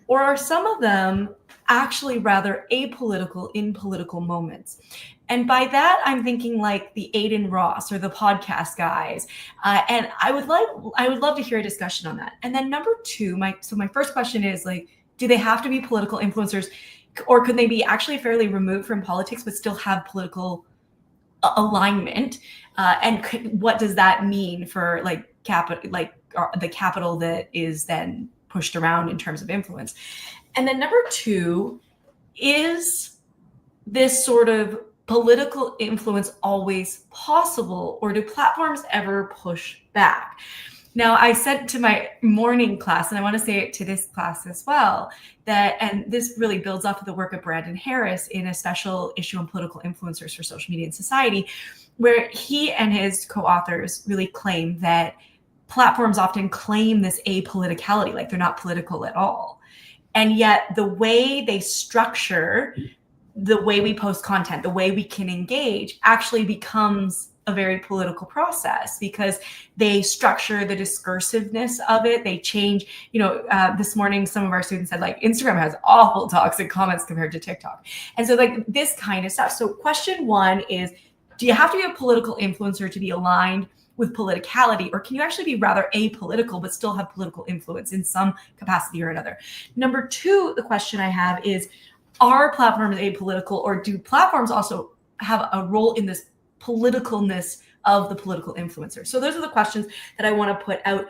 Or are some of them actually rather apolitical in political moments? And by that, I'm thinking like the Aiden Ross or the podcast guys. And I would love to hear a discussion on that. And then number two, my first question is like, do they have to be political influencers, or could they be actually fairly removed from politics but still have political alignment? And what does that mean for like the capital that is then pushed around in terms of influence? And then number two, is this sort of political influence always possible, or do platforms ever push back? Now, I said to my morning class, and I want to say it to this class as well, that, and this really builds off of the work of Brandon Harris in a special issue on political influencers for social media and society, where he and his co-authors really claim that platforms often claim this apoliticality, like they're not political at all. And yet the way they structure the way we post content, the way we can engage, actually becomes a very political process, because they structure the discursiveness of it. They change, this morning, some of our students said like Instagram has awful toxic comments compared to TikTok. And so like this kind of stuff. So question one is, do you have to be a political influencer to be aligned with politicality, or can you actually be rather apolitical but still have political influence in some capacity or another? Number two, the question I have is, are platforms apolitical, or do platforms also have a role in this politicalness of the political influencer? So those are the questions that I want to put out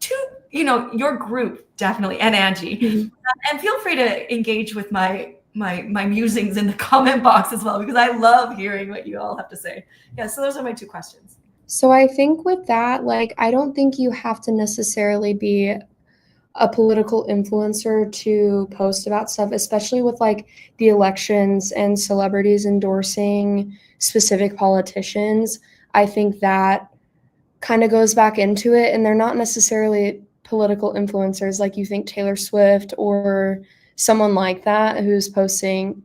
to your group, definitely, and Angie. Mm-hmm. And feel free to engage with my musings in the comment box as well, because I love hearing what you all have to say. Yeah, so those are my two questions. So I think with that, like, I don't think you have to necessarily be a political influencer to post about stuff, especially with like the elections and celebrities endorsing specific politicians. I think that kind of goes back into it, and they're not necessarily political influencers like you think Taylor Swift or someone like that who's posting,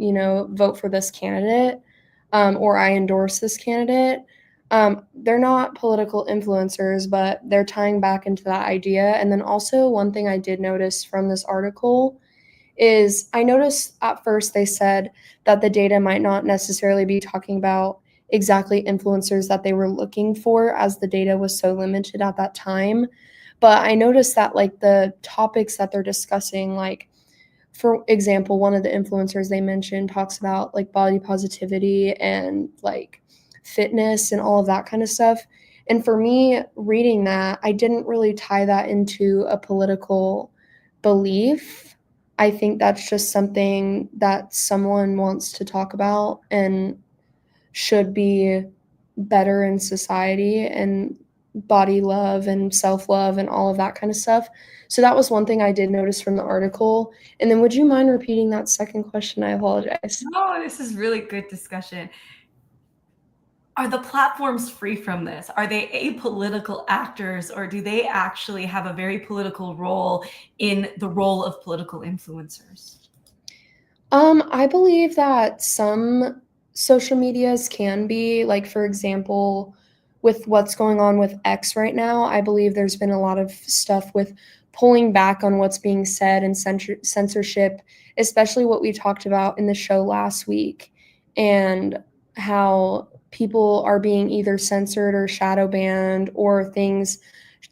vote for this candidate, or I endorse this candidate. They're not political influencers, but they're tying back into that idea. And then also one thing I did notice from this article is I noticed at first they said that the data might not necessarily be talking about exactly influencers that they were looking for, as the data was so limited at that time. But I noticed that like the topics that they're discussing, like, for example, one of the influencers they mentioned talks about like body positivity and like fitness and all of that kind of stuff. And for me, reading that, I didn't really tie that into a political belief. I think that's just something that someone wants to talk about and should be better in society, and body love and self-love and all of that kind of stuff. So that was one thing I did notice from the article. And then would you mind repeating that second question? I apologize. No, this is really good discussion. Are the platforms free from this? Are they apolitical actors, or do they actually have a very political role in the role of political influencers? I believe that some social medias can be, like, for example, with what's going on with X right now, I believe there's been a lot of stuff with pulling back on what's being said and censorship, especially what we talked about in the show last week, and how people are being either censored or shadow banned, or things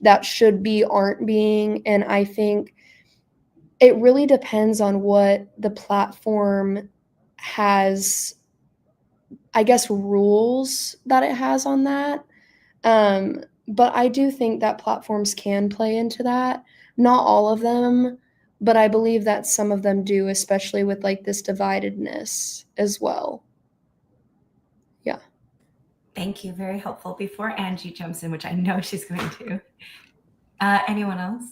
that should be aren't being. And I think it really depends on what the platform has, I guess, rules that it has on that. But I do think that platforms can play into that. Not all of them, but I believe that some of them do, especially with like this dividedness as well. Yeah. Thank you. Very helpful. Before Angie jumps in, which I know she's going to, anyone else?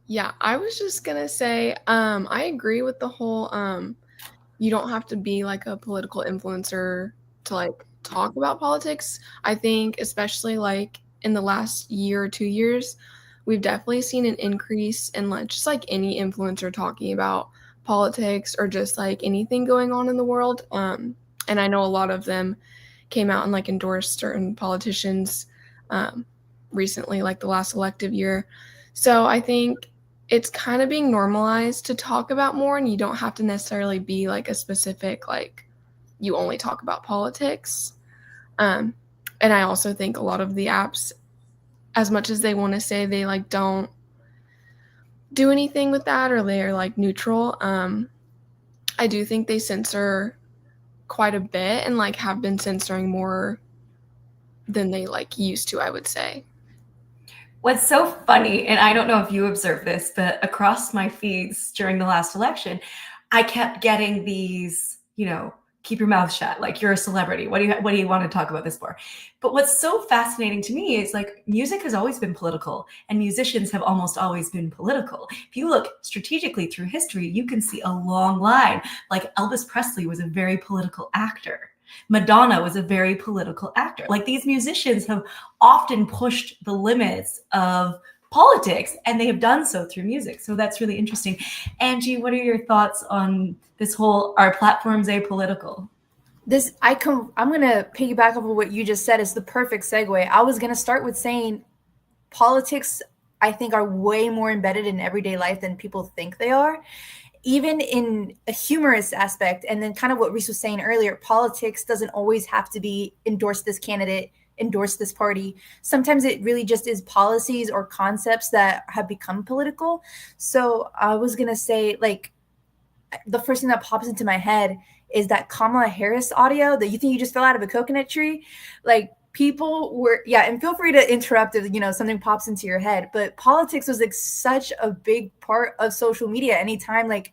Yeah, I was just going to say, I agree with the whole, you don't have to be like a political influencer to like talk about politics. I think especially like in the last year or 2 years, we've definitely seen an increase in like just like any influencer talking about politics or just like anything going on in the world. And I know a lot of them came out and like endorsed certain politicians recently, like the last elective year. So I think it's kind of being normalized to talk about more, and you don't have to necessarily be like a specific, like you only talk about politics. And I also think a lot of the apps, as much as they want to say they like don't do anything with that or they're like neutral, I do think they censor quite a bit and like have been censoring more than they like used to, I would say. What's so funny, and I don't know if you observed this, but across my feeds during the last election, I kept getting these, keep your mouth shut, like you're a celebrity. What do you want to talk about this for? But what's so fascinating to me is like music has always been political and musicians have almost always been political. If you look strategically through history, you can see a long line. Like Elvis Presley was a very political actor. Madonna was a very political actor. Like these musicians have often pushed the limits of politics, and they have done so through music. So that's really interesting. Angie, what are your thoughts on this whole "our platform's apolitical"? I'm gonna piggyback off of what you just said. It's the perfect segue. I was gonna start with saying politics, I think, are way more embedded in everyday life than people think they are. Even in a humorous aspect, and then kind of what Reese was saying earlier, politics doesn't always have to be endorse this candidate, endorse this party. Sometimes it really just is policies or concepts that have become political. So I was going to say, like, the first thing that pops into my head is that Kamala Harris audio that you think you just fell out of a coconut tree. Like, people were, and feel free to interrupt if something pops into your head, but politics was like such a big part of social media. Anytime like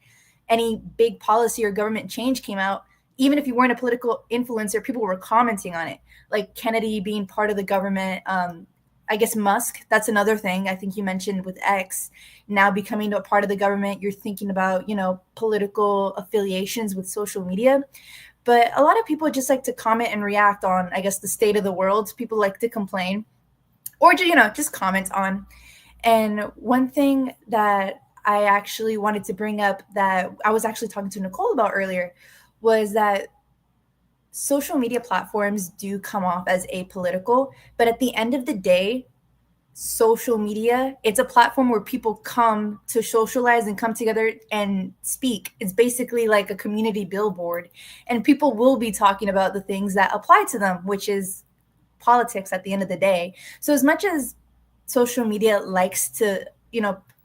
any big policy or government change came out, even if you weren't a political influencer, people were commenting on it. Like Kennedy being part of the government, I guess Musk, that's another thing I think you mentioned with X now becoming a part of the government. You're thinking about political affiliations with social media. But a lot of people just like to comment and react on, I guess, the state of the world. People like to complain or, just comment on. And one thing that I actually wanted to bring up that I was actually talking to Nicole about earlier was that social media platforms do come off as apolitical. But at the end of the day, social media, it's a platform where people come to socialize and come together and speak. It's basically like a community billboard, and people will be talking about the things that apply to them, which is politics at the end of the day. So as much as social media likes to,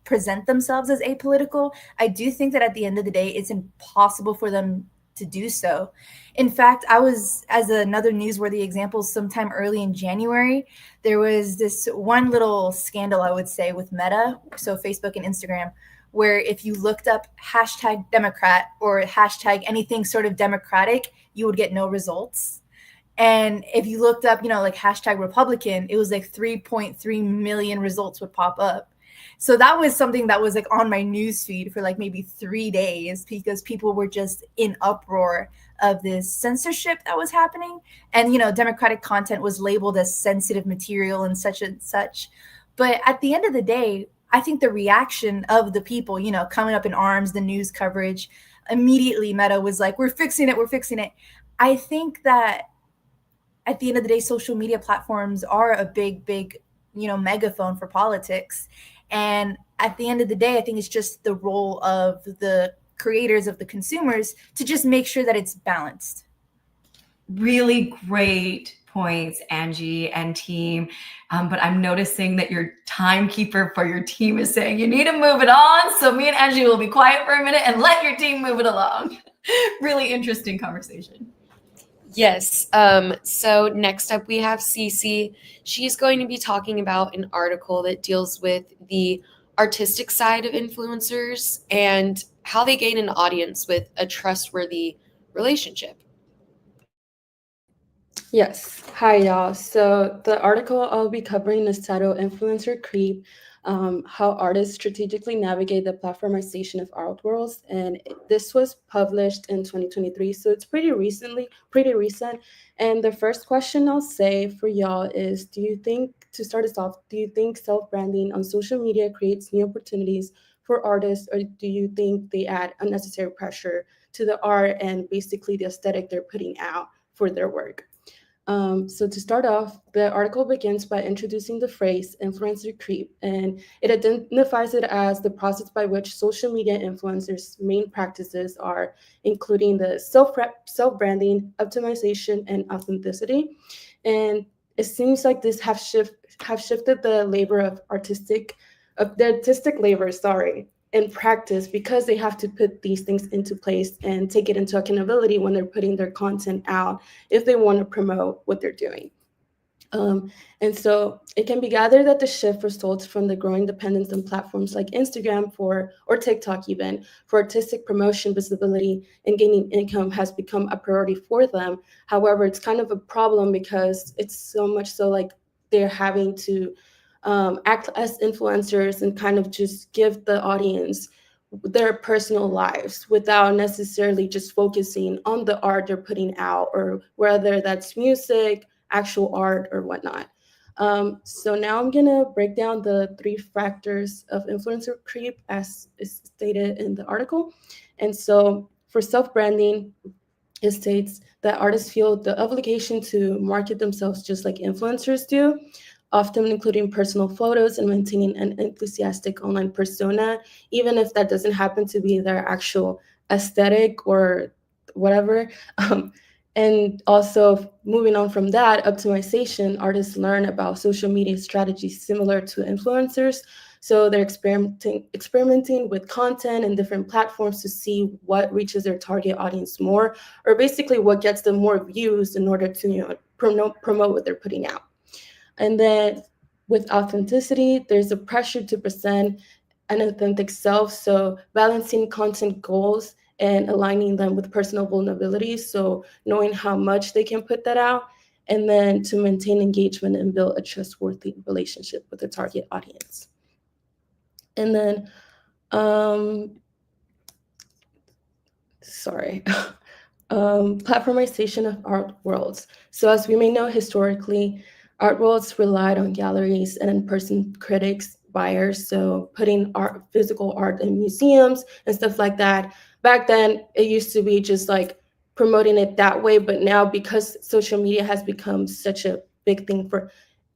present themselves as apolitical, I do think that at the end of the day, it's impossible for them to do so. In fact, I was, as another newsworthy example, sometime early in January, there was this one little scandal, I would say, with Meta, so Facebook and Instagram, where if you looked up hashtag Democrat or hashtag anything sort of democratic, you would get no results. And if you looked up, like hashtag Republican, it was like 3.3 million results would pop up. So that was something that was like on my news feed for like maybe 3 days because people were just in uproar of this censorship that was happening. And, Democratic content was labeled as sensitive material and such and such. But at the end of the day, I think the reaction of the people, coming up in arms, the news coverage, immediately Meta was like, we're fixing it. I think that at the end of the day, social media platforms are a big, megaphone for politics. And at the end of the day, I think it's just the role of the creators, of the consumers, to just make sure that it's balanced. Really great points, Angie and team. But I'm noticing that your timekeeper for your team is saying you need to move it on. So me and Angie will be quiet for a minute and let your team move it along. Really interesting conversation. Yes. So next up we have Cece. She's going to be talking about an article that deals with the artistic side of influencers and how they gain an audience with a trustworthy relationship. Yes. Hi, y'all. So the article I'll be covering is titled Influencer Creep, How Artists Strategically Navigate the Platformization of Art Worlds. And this was published in 2023. So it's pretty recent. And the first question I'll say for y'all is, to start us off, do you think self-branding on social media creates new opportunities for artists, or do you think they add unnecessary pressure to the art and basically the aesthetic they're putting out for their work? So to start off, the article begins by introducing the phrase influencer creep, and it identifies it as the process by which social media influencers' main practices are including the self-branding, optimization, and authenticity. And it seems like this have shifted the labor of the artistic labor, sorry, in practice, because they have to put these things into place and take it into accountability when they're putting their content out if they want to promote what they're doing. And so it can be gathered that the shift results from the growing dependence on platforms like Instagram or TikTok even for artistic promotion, visibility, and gaining income has become a priority for them. However, it's kind of a problem because it's so much so like they're having to act as influencers and kind of just give the audience their personal lives without necessarily just focusing on the art they're putting out, or whether that's music, actual art, or whatnot. So now I'm gonna break down the 3 factors of influencer creep as is stated in the article. And so for self-branding, it states that artists feel the obligation to market themselves just like influencers do, often including personal photos and maintaining an enthusiastic online persona, even if that doesn't happen to be their actual aesthetic or whatever. And also, moving on from that, optimization, artists learn about social media strategies similar to influencers. So they're experimenting with content and different platforms to see what reaches their target audience more, or basically what gets them more views in order to promote what they're putting out. And then with authenticity, there's a pressure to present an authentic self. So balancing content goals and aligning them with personal vulnerabilities. So knowing how much they can put that out, and then to maintain engagement and build a trustworthy relationship with the target audience. And then, platformization of art worlds. So as we may know, historically, art worlds relied on galleries and in-person critics, buyers, so putting physical art in museums and stuff like that. Back then, it used to be just like promoting it that way, but now because social media has become such a big thing for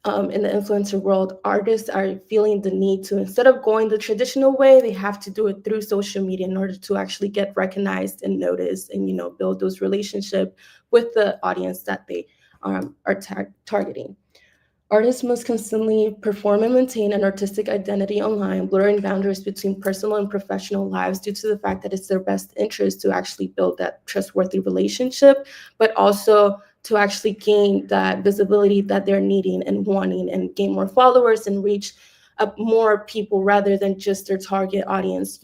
in the influencer world, artists are feeling the need to, instead of going the traditional way, they have to do it through social media in order to actually get recognized and noticed, and build those relationships with the audience that they are targeting. Artists must constantly perform and maintain an artistic identity online, blurring boundaries between personal and professional lives due to the fact that it's their best interest to actually build that trustworthy relationship, but also to actually gain that visibility that they're needing and wanting, and gain more followers and reach more people rather than just their target audience.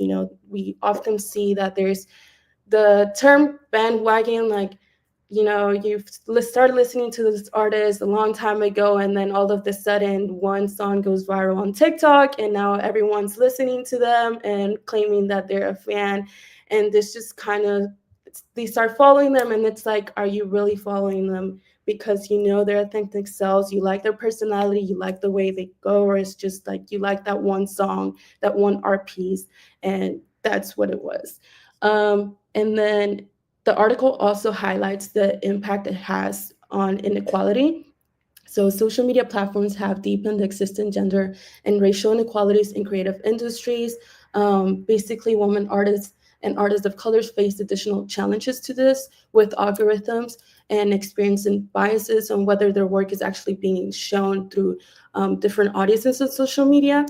We often see that there's the term bandwagon, like, you've started listening to this artist a long time ago, and then all of a sudden one song goes viral on TikTok, and now everyone's listening to them and claiming that they're a fan. And this just kind of, they start following them, and it's like, are you really following them because their authentic selves, you like their personality, you like the way they go, or it's just like you like that one song, that one art piece, and that's what it was. And then the article also highlights the impact it has on inequality. So social media platforms have deepened existing gender and racial inequalities in creative industries. Basically, women artists and artists of color face additional challenges to this, with algorithms and experiencing biases on whether their work is actually being shown through different audiences on social media.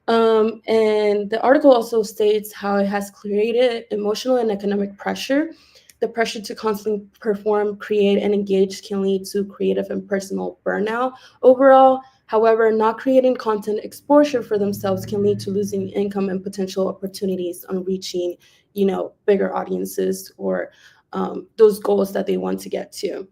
And the article also states how it has created emotional and economic pressure. The pressure to constantly perform, create, and engage can lead to creative and personal burnout overall. However, not creating content exposure for themselves can lead to losing income and potential opportunities on reaching, bigger audiences, or those goals that they want to get to.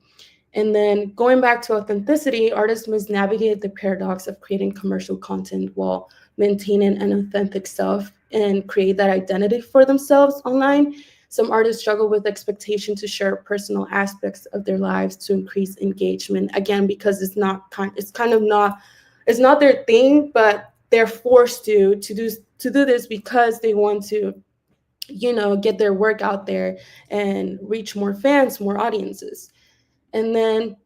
And then going back to authenticity, artists must navigate the paradox of creating commercial content while maintaining an authentic self and create that identity for themselves online. Some artists struggle with expectation to share personal aspects of their lives to increase engagement. Again, because it's not their thing, but they're forced to do this because they want to, get their work out there and reach more fans, more audiences. And then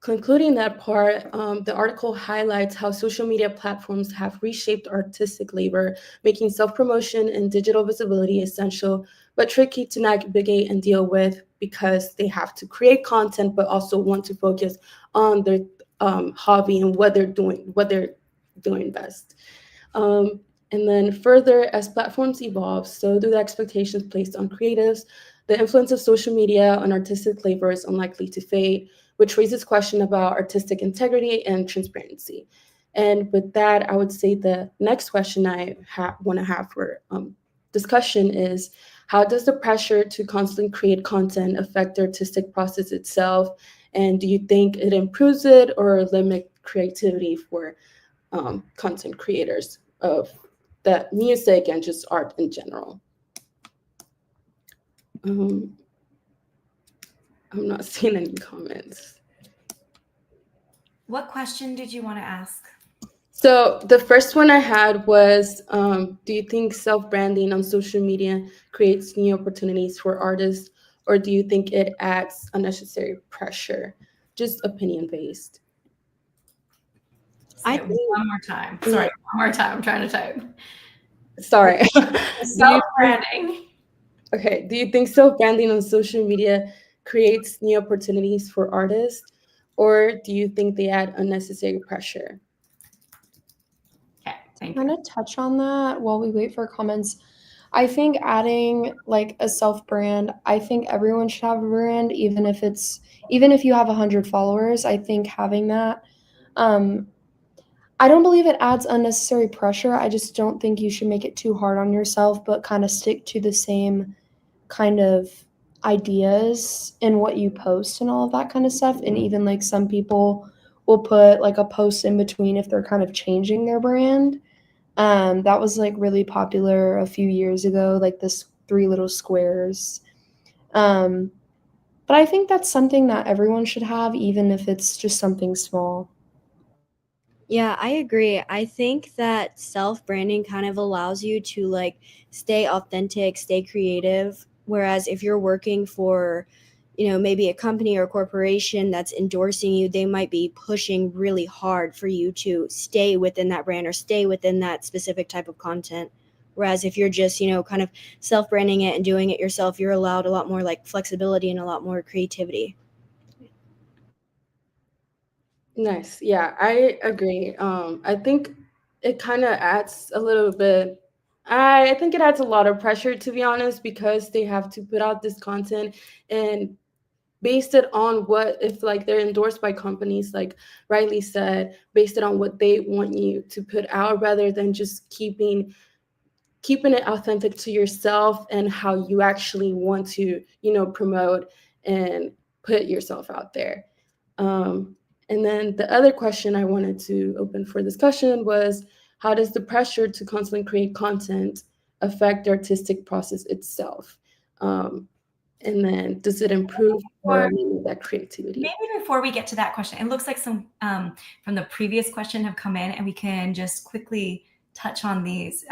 concluding that part, the article highlights how social media platforms have reshaped artistic labor, making self-promotion and digital visibility essential, but tricky to navigate and deal with because they have to create content, but also want to focus on their hobby and what they're doing best. And then further, as platforms evolve, so do the expectations placed on creatives. The influence of social media on artistic labor is unlikely to fade, which raises question about artistic integrity and transparency. And with that, I would say the next question I want to have for discussion is, how does the pressure to constantly create content affect the artistic process itself? And do you think it improves it or limit creativity for content creators of that music and just art in general? I'm not seeing any comments. What question did you want to ask? So the first one I had was, do you think self-branding on social media creates new opportunities for artists, or do you think it adds unnecessary pressure? Just opinion-based. Say it one more time. Sorry, one more time. I'm trying to type. Sorry. Self-branding. Okay. Do you think self-branding on social media creates new opportunities for artists, or do you think they add unnecessary pressure? Okay, thank I'm you. gonna touch on that while we wait for comments. I think adding like a self brand, I think everyone should have a brand, even if you have 100 followers. I think having that, I don't believe it adds unnecessary pressure. I just don't think you should make it too hard on yourself, but kind of stick to the same kind of ideas in what you post and all of that kind of stuff. And even like some people will put like a post in between if they're kind of changing their brand. That was like really popular a few years ago, like this 3 little squares. But I think that's something that everyone should have, even if it's just something small. Yeah, I agree. I think that self-branding kind of allows you to like stay authentic, stay creative. Whereas if you're working for, maybe a company or a corporation that's endorsing you, they might be pushing really hard for you to stay within that brand or stay within that specific type of content. Whereas if you're just, kind of self-branding it and doing it yourself, you're allowed a lot more like flexibility and a lot more creativity. Nice. Yeah, I agree. I think it kind of adds a little bit. I think it adds a lot of pressure, to be honest, because they have to put out this content and based it on what, if like they're endorsed by companies, like Riley said, based it on what they want you to put out rather than just keeping it authentic to yourself and how you actually want to, promote and put yourself out there. And then the other question I wanted to open for discussion was, how does the pressure to constantly create content affect the artistic process itself? And then does it improve or limit that creativity? Maybe before we get to that question, it looks like some from the previous question have come in, and we can just quickly touch on these.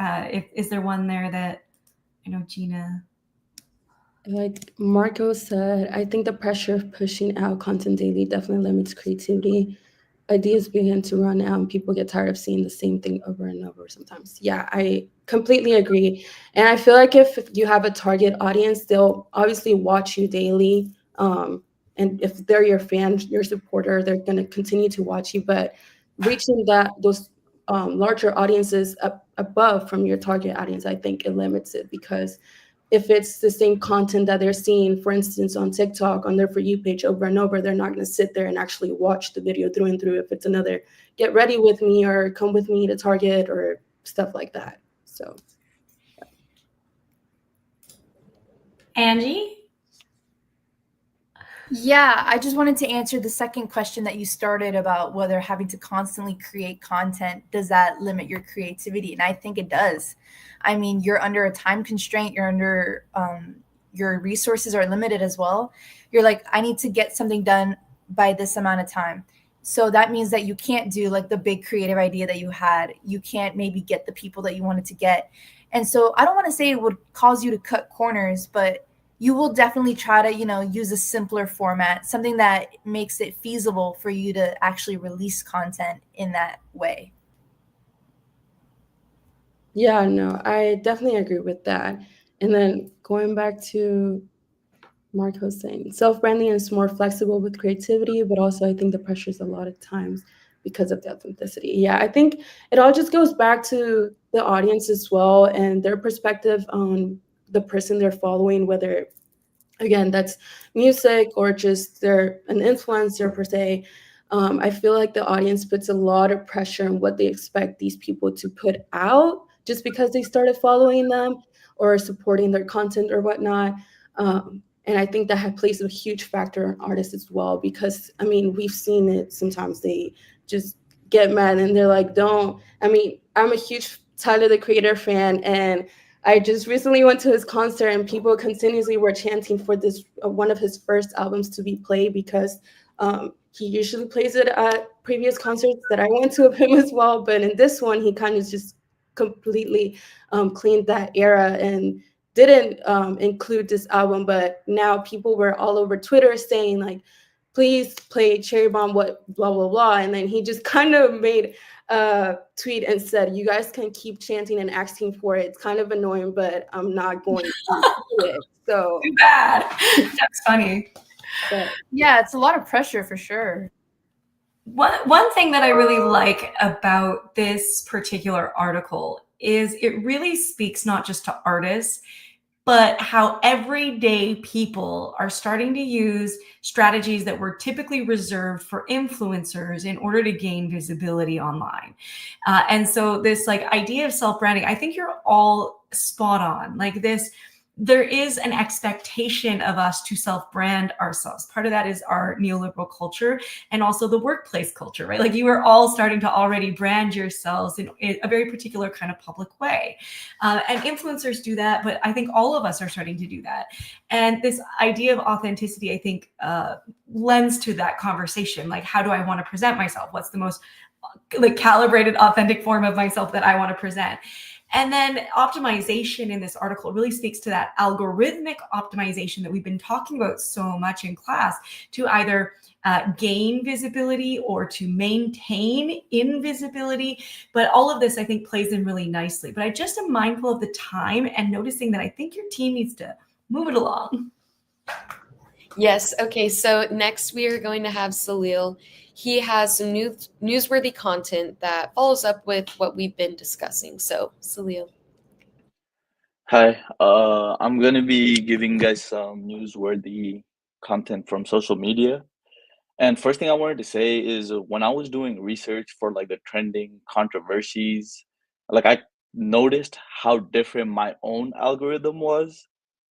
Is there one there that, Gina? Like Marco said, I think the pressure of pushing out content daily definitely limits creativity. Ideas begin to run out and people get tired of seeing the same thing over and over sometimes. Yeah, I completely agree. And I feel like if you have a target audience, they'll obviously watch you daily. And if they're your fan, your supporter, they're going to continue to watch you. But reaching those larger audiences up above from your target audience, I think it limits it, because if it's the same content that they're seeing, for instance, on TikTok, on their For You page over and over, they're not going to sit there and actually watch the video through and through if it's another get ready with me or come with me to Target or stuff like that. So, Angie? Yeah, I just wanted to answer the second question that you started about whether having to constantly create content, does that limit your creativity? And I think it does. I mean, you're under a time constraint, you're under your resources are limited as well. You're like, I need to get something done by this amount of time. So that means that you can't do like the big creative idea that you had. You can't maybe get the people that you wanted to get. And so I don't want to say it would cause you to cut corners, but you will definitely try to, use a simpler format, something that makes it feasible for you to actually release content in that way. Yeah, no, I definitely agree with that. And then going back to Mark was saying, self-branding is more flexible with creativity, but also I think the pressure is a lot of times because of the authenticity. Yeah, I think it all just goes back to the audience as well and their perspective on the person they're following, whether again that's music or just they're an influencer per se. I feel like the audience puts a lot of pressure on what they expect these people to put out just because they started following them or supporting their content or whatnot. And I think that plays a huge factor on artists as well, because I mean, we've seen it sometimes they just get mad and they're like, don't, I mean, I'm a huge Tyler the Creator fan, and I just recently went to his concert and people continuously were chanting for this one of his first albums to be played because he usually plays it at previous concerts that I went to of him as well. But in this one, he kind of just completely cleaned that era and didn't include this album. But now people were all over Twitter saying like, please play Cherry Bomb, what, blah, blah, blah. And then he just kind of made tweet and said, you guys can keep chanting and asking for it. It's kind of annoying, but I'm not going to do it. So Too bad. That's funny. but Yeah, it's a lot of pressure for sure. One thing that I really like about this particular article is it really speaks not just to artists, but how everyday people are starting to use strategies that were typically reserved for influencers in order to gain visibility online. And so this like idea of self-branding, I think you're all spot on. Like this, there is an expectation of us to self-brand ourselves. Part of that is our neoliberal culture and also the workplace culture, right? Like you are all starting to already brand yourselves in a very particular kind of public way. And influencers do that, but I think all of us are starting to do that. And this idea of authenticity, I think, lends to that conversation. Like, how do I want to present myself? What's the most like calibrated, authentic form of myself that I want to present? And then optimization in this article really speaks to that algorithmic optimization that we've been talking about so much in class to either gain visibility or to maintain invisibility. But all of this, I think, plays in really nicely. But I just am mindful of the time and noticing that I think your team needs to move it along. Yes. Okay. So next we are going to have Salil. He has some newsworthy content that follows up with what we've been discussing. So Salil. Hi, I'm gonna be giving you guys some newsworthy content from social media. And first thing I wanted to say is when I was doing research for like the trending controversies, like I noticed how different my own algorithm was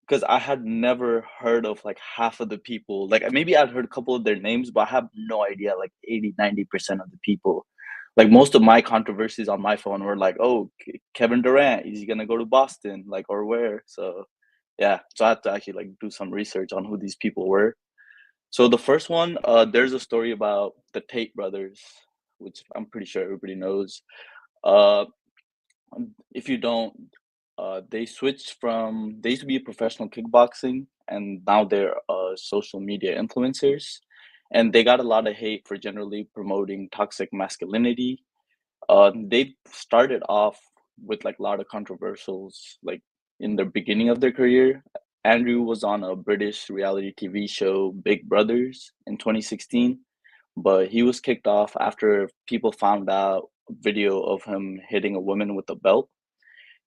because I had never heard of like half of the people. Like maybe I'd heard a couple of their names, but I have no idea like 80-90% of the people. Like most of my controversies on my phone were like, oh, Kevin Durant, is he gonna go to Boston? Like, or where? So yeah, so I had to actually like do some research on who these people were. So the first one, there's a story about the Tate brothers, which I'm pretty sure everybody knows. Uh, if you don't, they switched from they used to be professional kickboxing, and now they're social media influencers, and they got a lot of hate for generally promoting toxic masculinity. They started off with like a lot of controversials, like in the beginning of their career. Andrew was on a British reality TV show, Big Brothers, in 2016, but he was kicked off after people found out a video of him hitting a woman with a belt.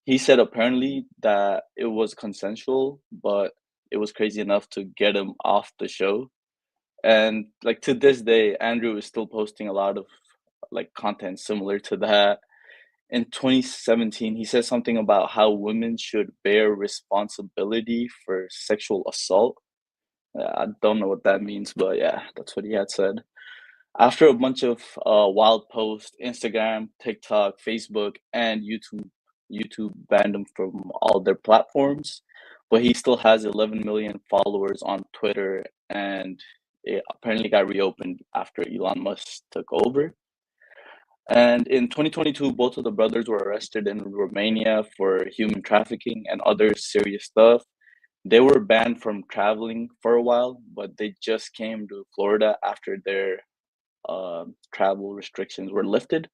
He said apparently that it was consensual, but it was crazy enough to get him off the show. And like to this day, Andrew is still posting a lot of like content similar to that. In 2017, he said something about how women should bear responsibility for sexual assault. I don't know what that means, but yeah, that's what he had said. After a bunch of wild posts, Instagram, TikTok, Facebook, and YouTube banned him from all their platforms, but he still has 11 million followers on Twitter, and it apparently got reopened after Elon Musk took over. And in 2022, both of the brothers were arrested in Romania for human trafficking and other serious stuff. They were banned from traveling for a while, but they just came to Florida after their travel restrictions were lifted.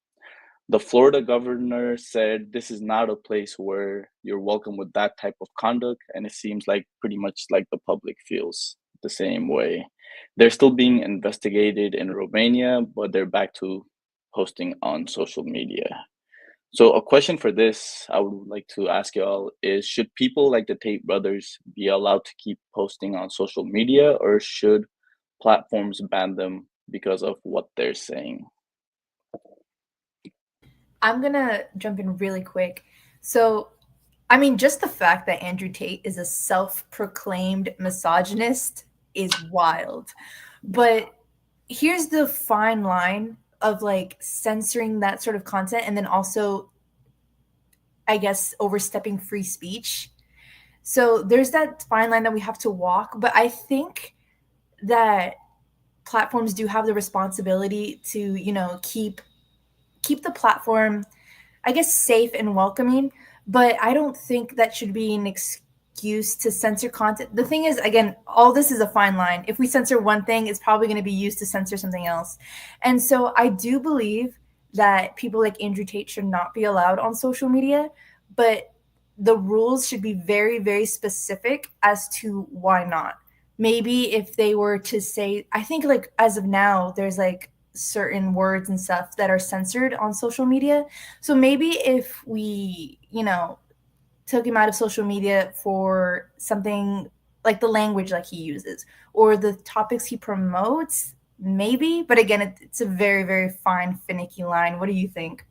The Florida governor said this is not a place where you're welcome with that type of conduct, and it seems like pretty much like the public feels the same way. They're still being investigated in Romania, but they're back to posting on social media. So a question for this I would like to ask y'all is, should people like the Tate brothers be allowed to keep posting on social media, or should platforms ban them because of what they're saying? I'm gonna jump in really quick. So, I mean, just the fact that Andrew Tate is a self-proclaimed misogynist is wild. But here's the fine line of like censoring that sort of content and then also, I guess, overstepping free speech. So there's that fine line that we have to walk. But I think that platforms do have the responsibility to, keep the platform, I guess, safe and welcoming. But I don't think that should be an excuse to censor content. The thing is, again, all this is a fine line. If we censor one thing, it's probably going to be used to censor something else. And so I do believe that people like Andrew Tate should not be allowed on social media, but the rules should be very, very specific as to why not. Maybe if they were to say, I think like as of now, there's like certain words and stuff that are censored on social media. So maybe if we, took him out of social media for something like the language like he uses or the topics he promotes, maybe. But again, it's a very, very fine, finicky line. What do you think?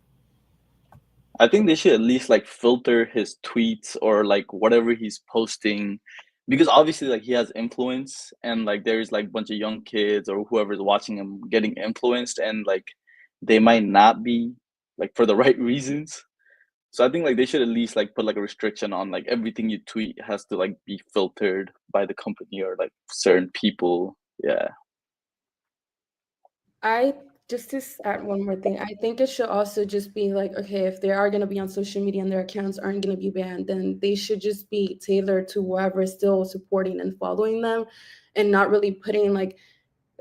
I think they should at least like filter his tweets or like whatever he's posting, because obviously like he has influence, and like there's like a bunch of young kids or whoever's watching him getting influenced, and like they might not be like for the right reasons. So I think like they should at least like put like a restriction on like everything you tweet has to like be filtered by the company or like certain people. Yeah. I just to add one more thing, I think it should also just be like, okay, if they are going to be on social media and their accounts aren't going to be banned, then they should just be tailored to whoever is still supporting and following them, and not really putting like,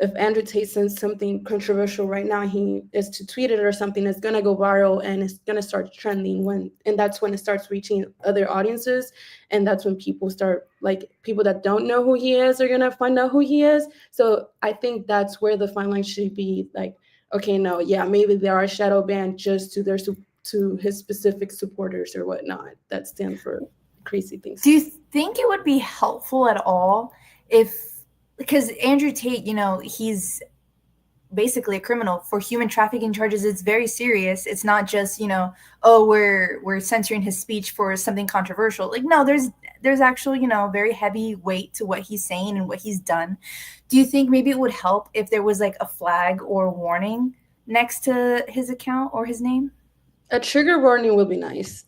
if Andrew Tate sends something controversial right now, he is to tweet it or something, it's gonna go viral and it's gonna start trending and that's when it starts reaching other audiences, and that's when people start, like people that don't know who he is are gonna find out who he is. So I think that's where the fine line should be, like, okay, no, yeah, maybe there are shadow banned just to his specific supporters or whatnot that stand for crazy things. Do you think it would be helpful at all because Andrew Tate, he's basically a criminal for human trafficking charges. It's very serious. It's not just, oh, we're censoring his speech for something controversial. Like, no, there's actual, very heavy weight to what he's saying and what he's done. Do you think maybe it would help if there was like a flag or warning next to his account or his name? A trigger warning would be nice.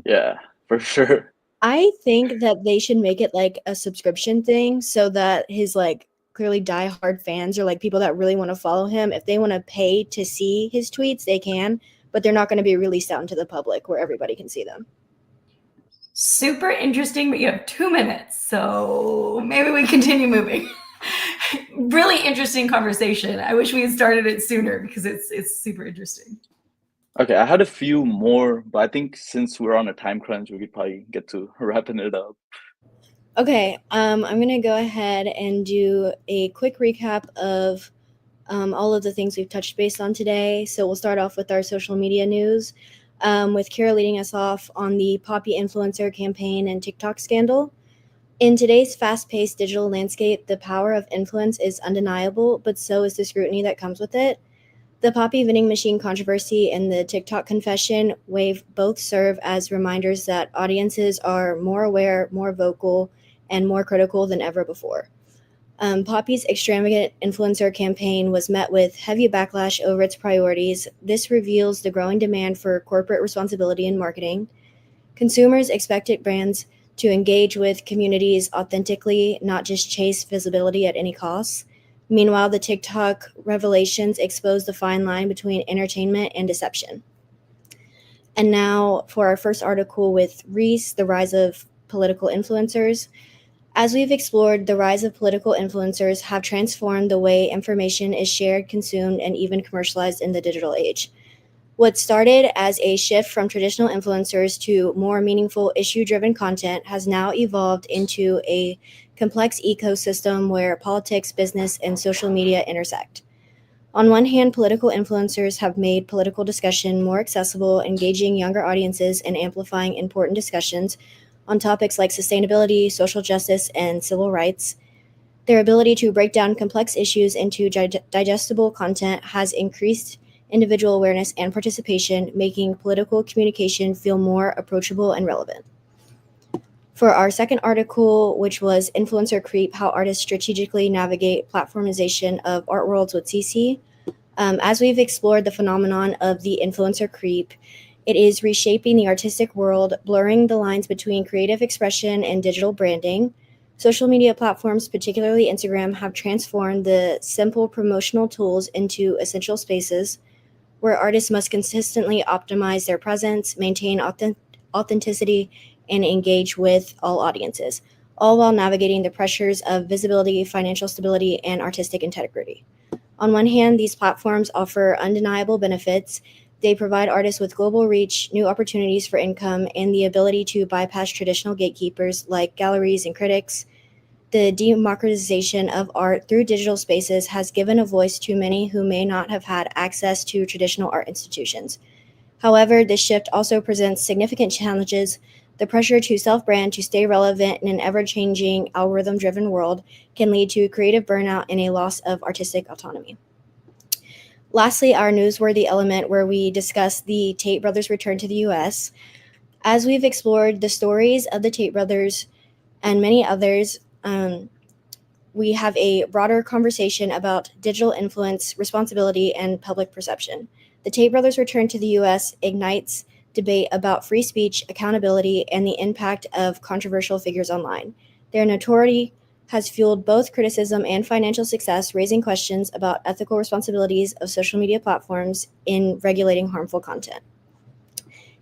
Yeah, for sure. I think that they should make it like a subscription thing so that his like clearly diehard fans or like people that really want to follow him, if they want to pay to see his tweets, they can, but they're not going to be released out into the public where everybody can see them. Super interesting, but you have 2 minutes, so maybe we continue moving. Really interesting conversation. I wish we had started it sooner because it's super interesting. Okay, I had a few more, but I think since we're on a time crunch, we could probably get to wrapping it up. Okay, I'm going to go ahead and do a quick recap of all of the things we've touched base on today. So we'll start off with our social media news, with Kara leading us off on the Poppy influencer campaign and TikTok scandal. In today's fast-paced digital landscape, the power of influence is undeniable, but so is the scrutiny that comes with it. The Poppy vending machine controversy and the TikTok confession wave both serve as reminders that audiences are more aware, more vocal, and more critical than ever before. Poppy's extravagant influencer campaign was met with heavy backlash over its priorities. This reveals the growing demand for corporate responsibility in marketing. Consumers expected brands to engage with communities authentically, not just chase visibility at any cost. Meanwhile, the TikTok revelations expose the fine line between entertainment and deception. And now for our first article with Reese, the rise of political influencers. As we've explored, the rise of political influencers have transformed the way information is shared, consumed, and even commercialized in the digital age. What started as a shift from traditional influencers to more meaningful issue-driven content has now evolved into a complex ecosystem where politics, business, and social media intersect. On one hand, political influencers have made political discussion more accessible, engaging younger audiences and amplifying important discussions on topics like sustainability, social justice, and civil rights. Their ability to break down complex issues into digestible content has increased individual awareness and participation, making political communication feel more approachable and relevant. For our second article, which was Influencer Creep, How Artists Strategically Navigate Platformization of Art Worlds with CC, as we've explored the phenomenon of the influencer creep, it is reshaping the artistic world, blurring the lines between creative expression and digital branding. Social media platforms, particularly Instagram, have transformed the simple promotional tools into essential spaces where artists must consistently optimize their presence, maintain authenticity, and engage with all audiences, all while navigating the pressures of visibility, financial stability, and artistic integrity. On one hand, these platforms offer undeniable benefits. They provide artists with global reach, new opportunities for income, and the ability to bypass traditional gatekeepers like galleries and critics. The democratization of art through digital spaces has given a voice to many who may not have had access to traditional art institutions. However, this shift also presents significant challenges. The pressure to self-brand to stay relevant in an ever-changing, algorithm-driven world can lead to creative burnout and a loss of artistic autonomy. Lastly, our newsworthy element where we discuss the Tate brothers' return to the U.S. As we've explored the stories of the Tate brothers and many others, we have a broader conversation about digital influence, responsibility, and public perception. The Tate brothers' return to the U.S. ignites debate about free speech, accountability, and the impact of controversial figures online. Their notoriety has fueled both criticism and financial success, raising questions about ethical responsibilities of social media platforms in regulating harmful content.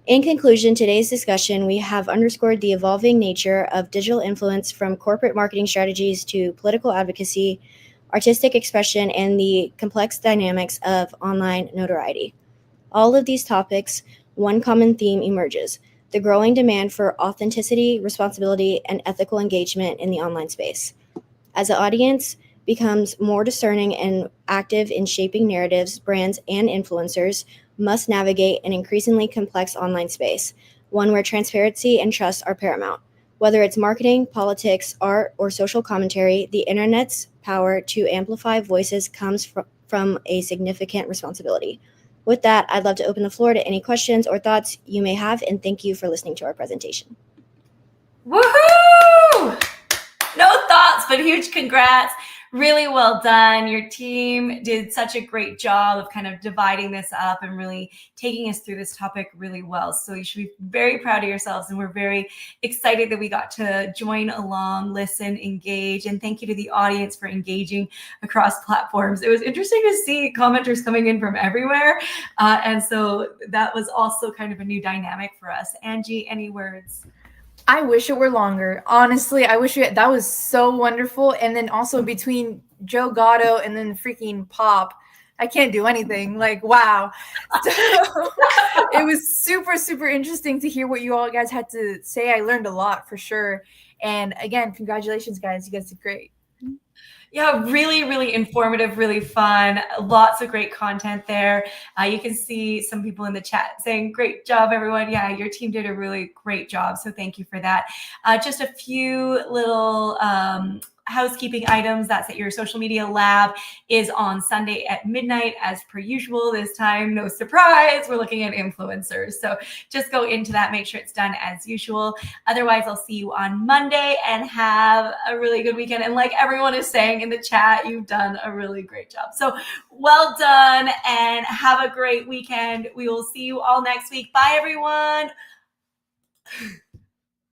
In conclusion, today's discussion, we have underscored the evolving nature of digital influence from corporate marketing strategies to political advocacy, artistic expression, and the complex dynamics of online notoriety. All of these topics, one common theme emerges: the growing demand for authenticity, responsibility, and ethical engagement in the online space. As the audience becomes more discerning and active in shaping narratives, brands and influencers must navigate an increasingly complex online space, one where transparency and trust are paramount. Whether it's marketing, politics, art, or social commentary, the internet's power to amplify voices comes from a significant responsibility. With that, I'd love to open the floor to any questions or thoughts you may have, and thank you for listening to our presentation. Woohoo! No thoughts, but huge congrats. Really well done. Your team did such a great job of kind of dividing this up and really taking us through this topic really well. So you should be very proud of yourselves. And we're very excited that we got to join along, listen, engage. And thank you to the audience for engaging across platforms. It was interesting to see commenters coming in from everywhere. And so that was also kind of a new dynamic for us. Angie, any words? I wish it were longer. Honestly, I wish that was so wonderful. And then also between Joe Gatto and then freaking Pop, I can't do anything. Like, wow. So it was super, super interesting to hear what you all guys had to say. I learned a lot for sure. And again, congratulations, guys. You guys did great. Yeah, really, really informative, really fun. Lots of great content there. You can see some people in the chat saying, great job, everyone. Yeah, your team did a really great job. So thank you for that. Just a few little housekeeping items. That's that your social media lab is on Sunday at midnight as per usual. This time, no surprise, we're looking at influencers. So just go into that, make sure it's done as usual. Otherwise, I'll see you on Monday and have a really good weekend. And like everyone is saying in the chat, you've done a really great job. So well done and have a great weekend. We will see you all next week. Bye, everyone.